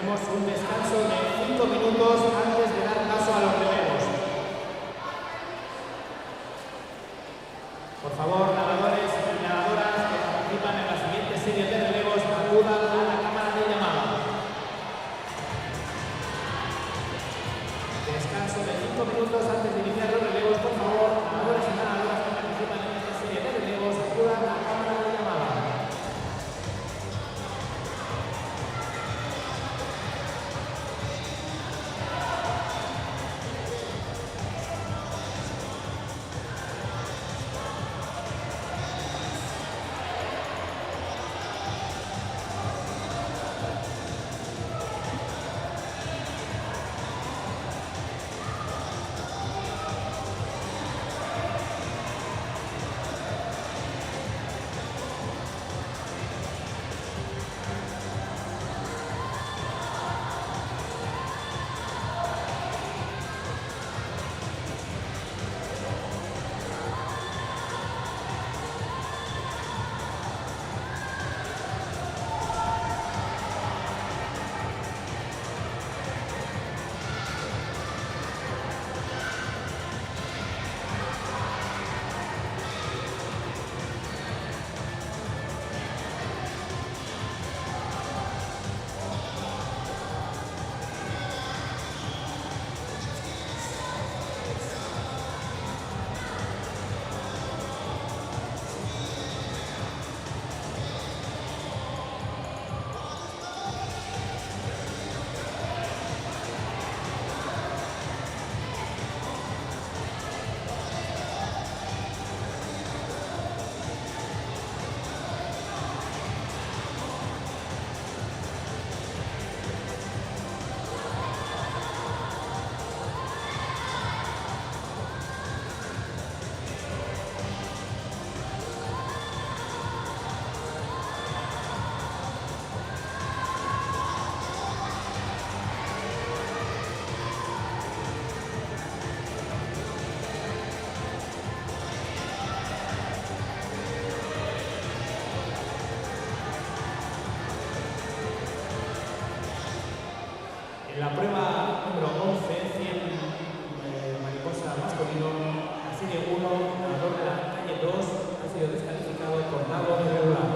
Tenemos un descanso de 5 minutos antes de dar paso a los relevos. Por favor, nadadores y nadadoras que participan en la siguiente serie de relevos, acudan a la cámara de llamada. Descanso de 5 minutos antes de iniciar los relevos. Por favor, nadadores y nadadoras que participan en esta serie de relevos, acudan a la cámara de llamada. En la prueba número 11, 100 mariposa masculino, la serie 1, nadador de la calle 2, ha sido descalificado por nado irregular.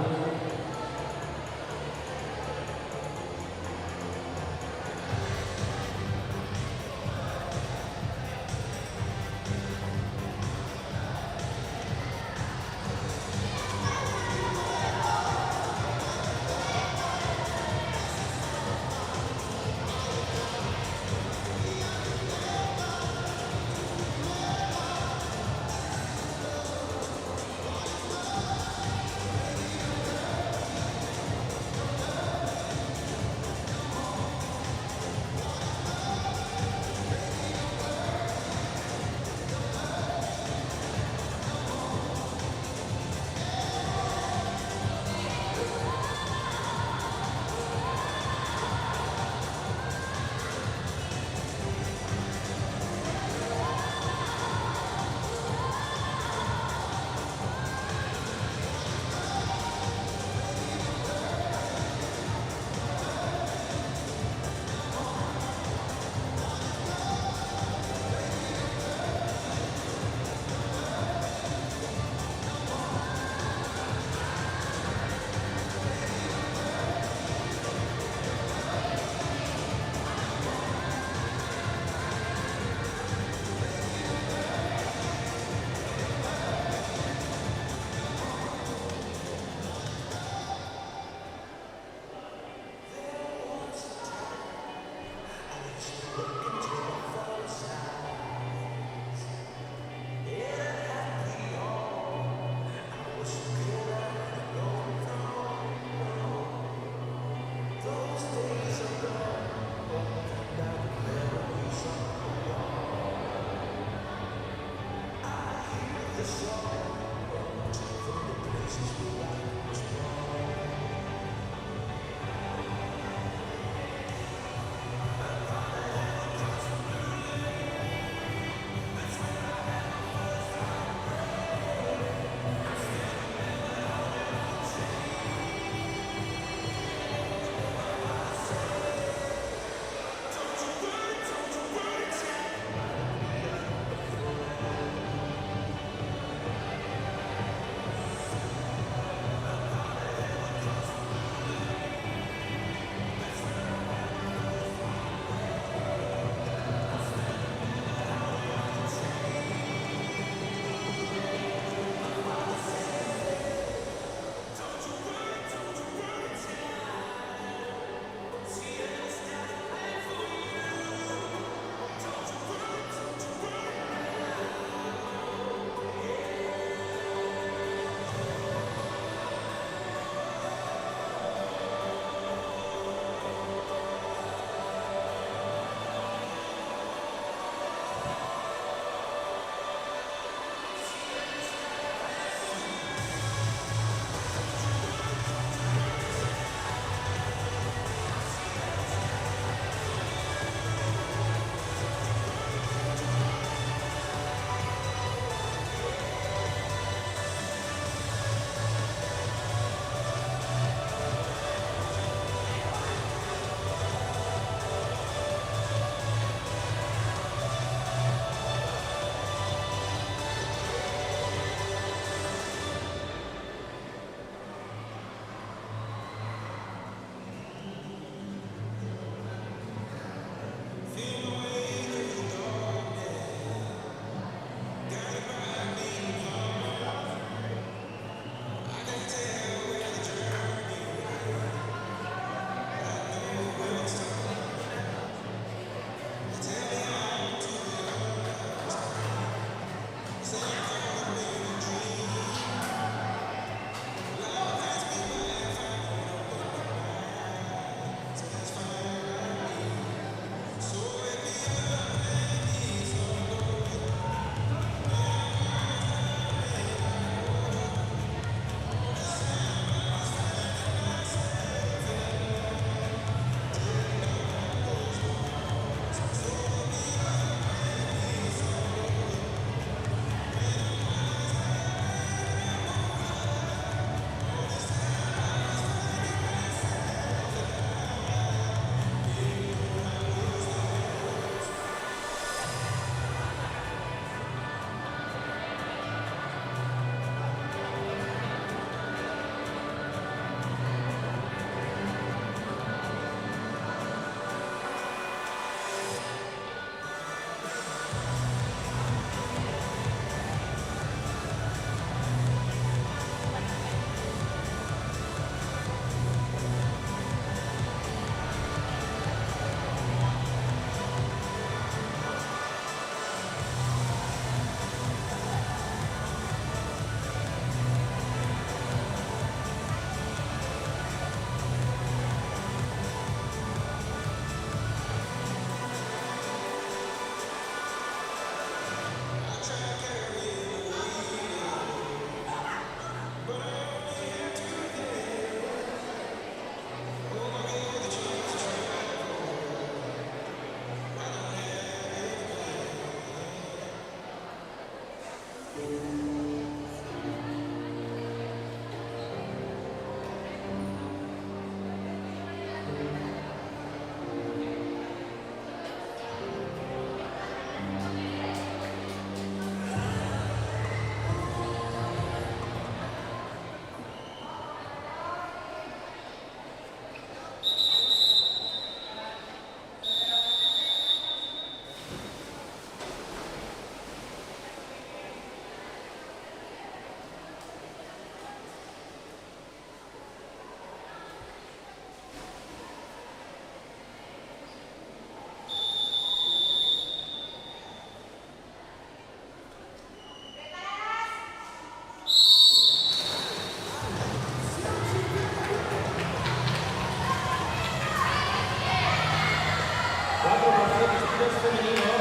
femenino,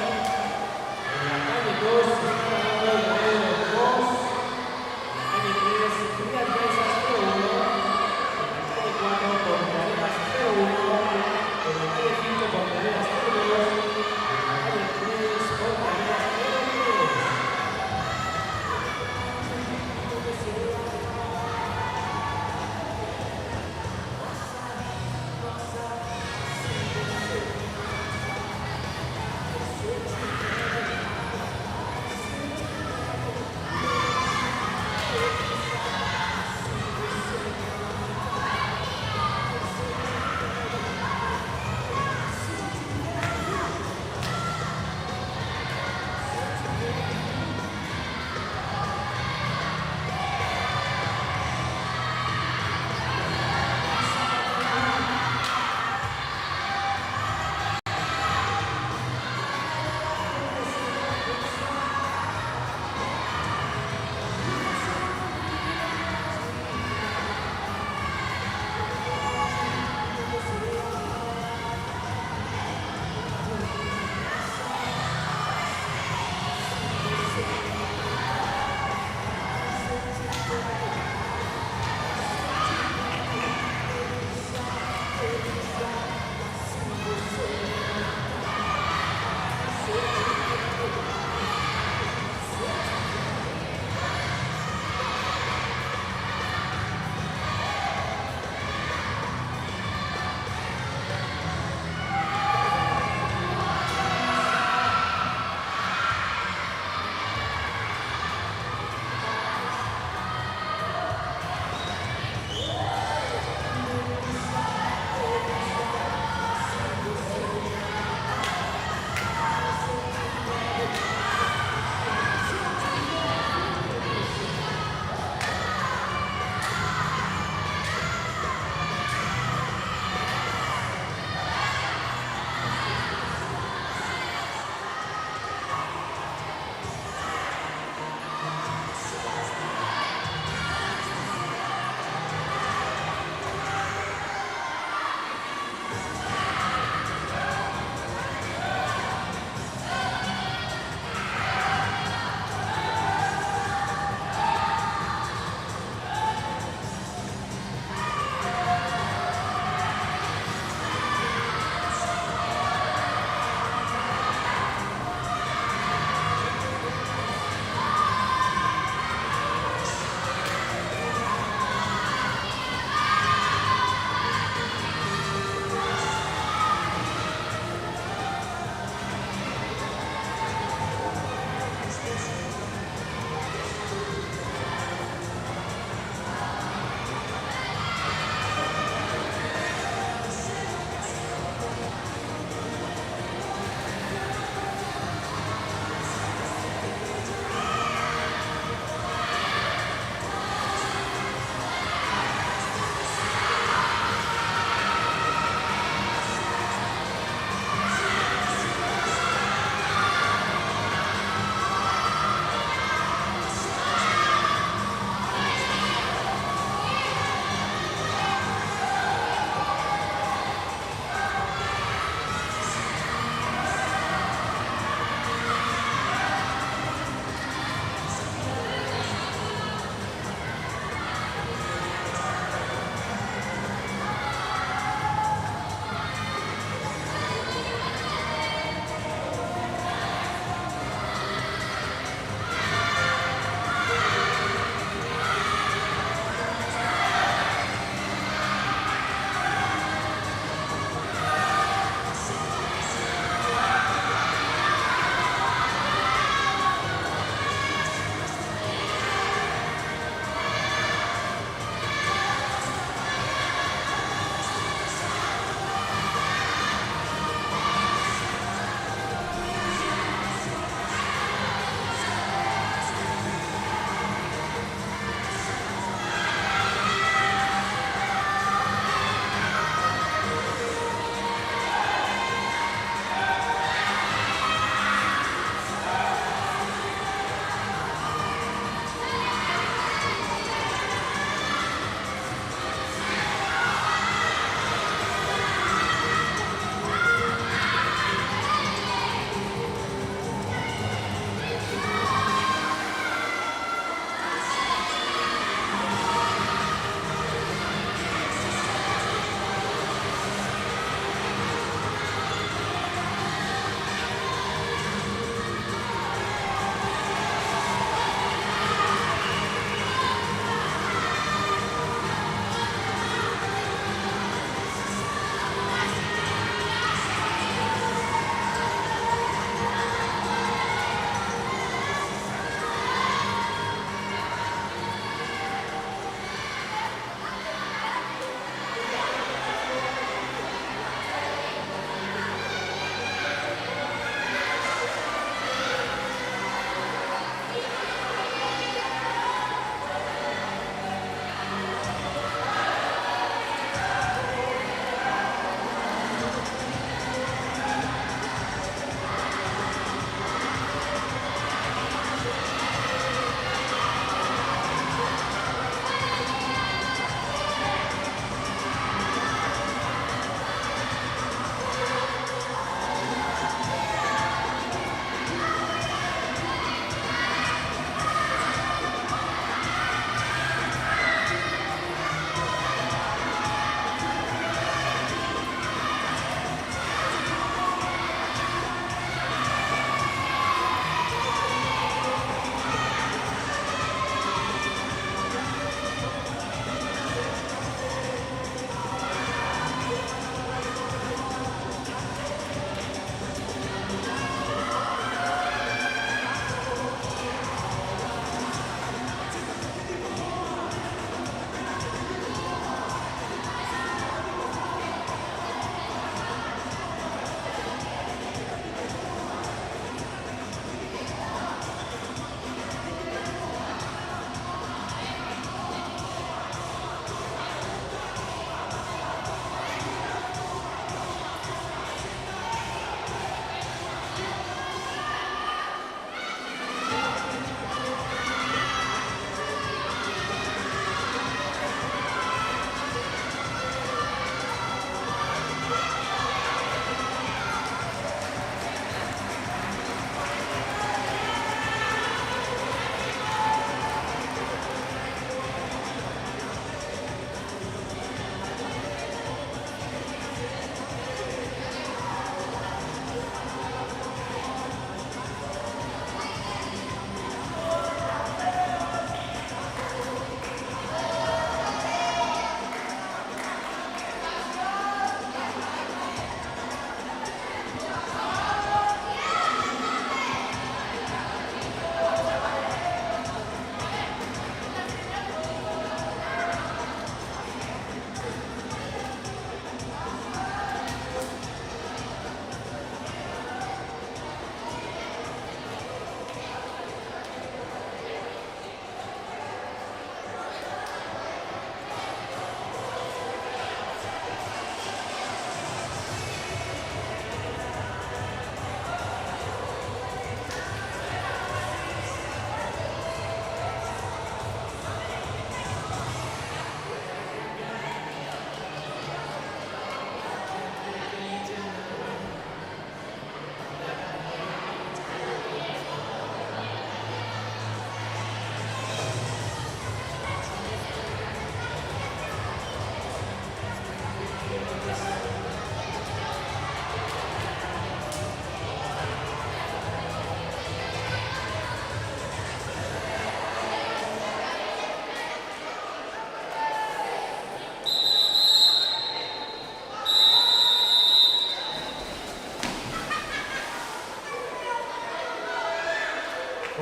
en la calle 2 se está ganando el Guerrero 2, en la calle 3 Frías Baixas 0-1, en la calle 4 Ponteareas 0-1, en la calle 5 Ponteareas 0-2, en la calle 3 Ponteareas 0-3.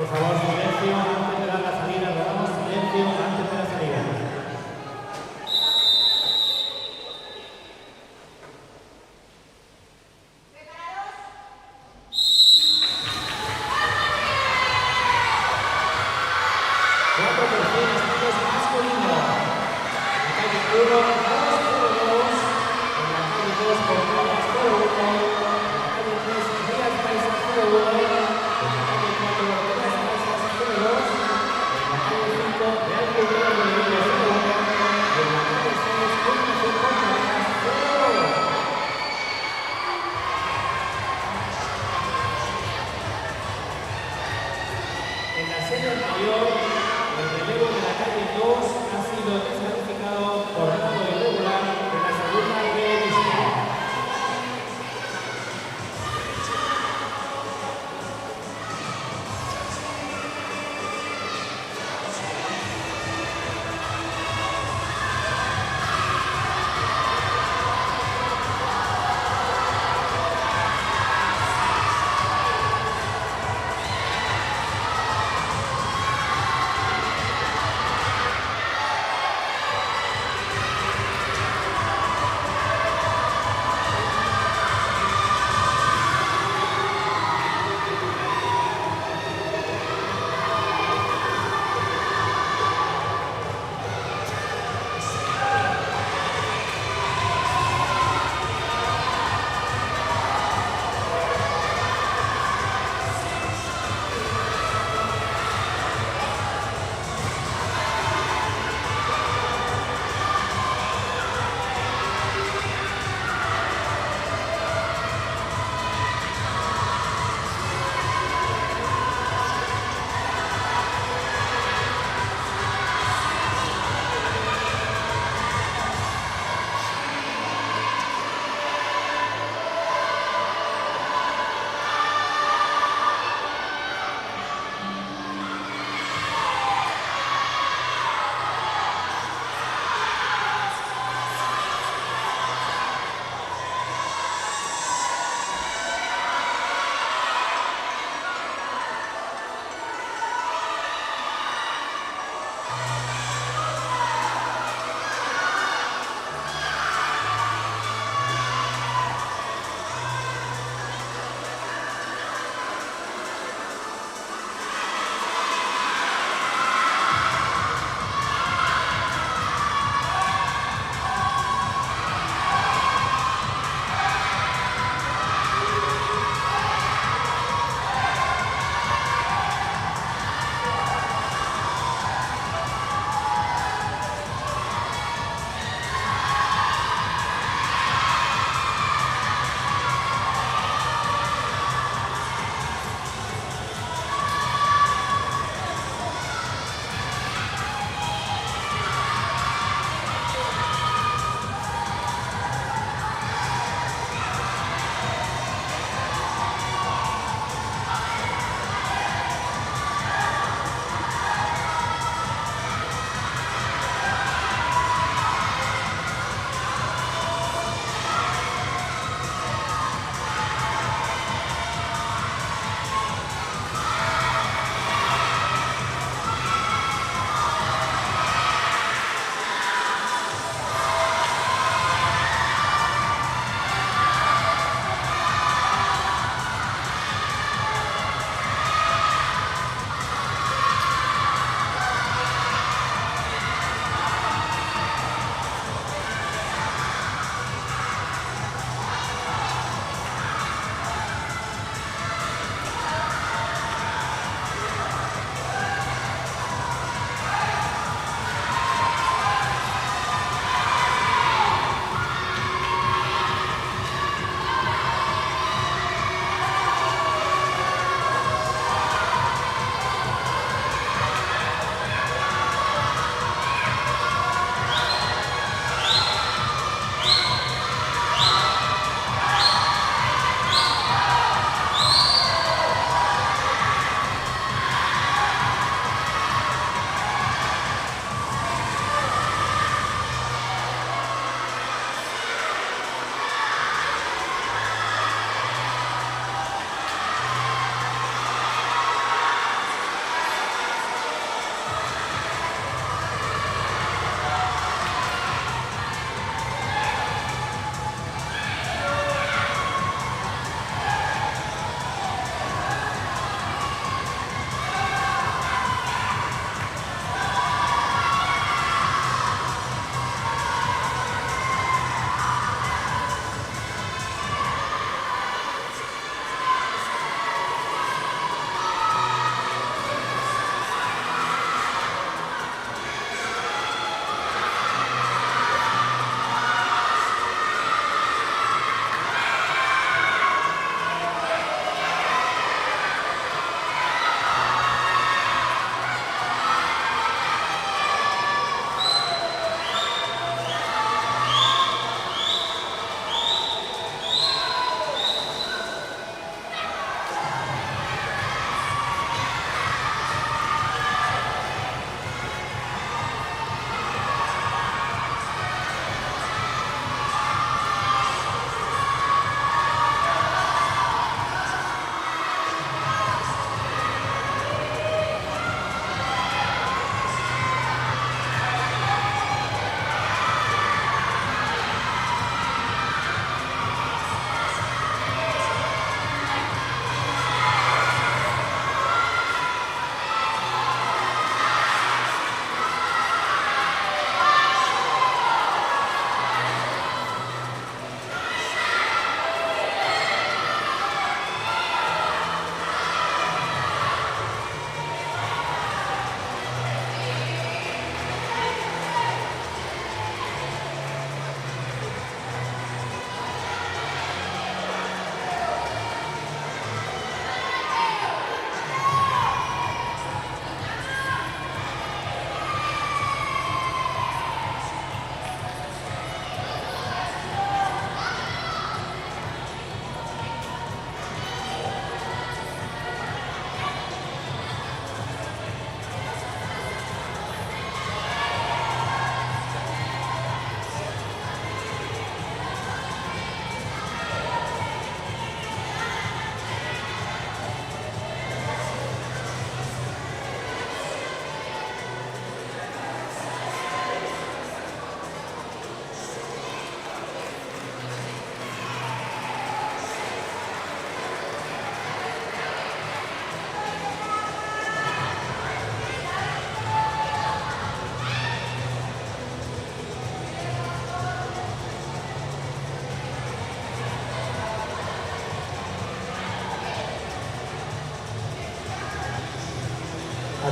Por favor, silencio antes de dar la salida. Rodamos silencio antes de la salida. Cuatro perfil estilos masculino. En la calle 1, 202. En la calle 2, Porteras 01. En la calle 3, Rías Paisas 01. En la calle 4, Rías Paisas 02. En la calle 5, Real Cultura de Bolivia 01. Y en la calle 6, Fundación Porteras 0. En la serie anterior, el relevo de la calle 2 ha sido descalificado por grado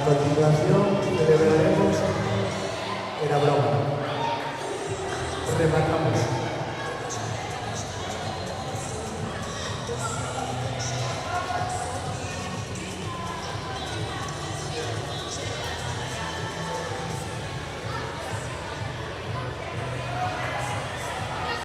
continuación celebraremos la broma. Rematamos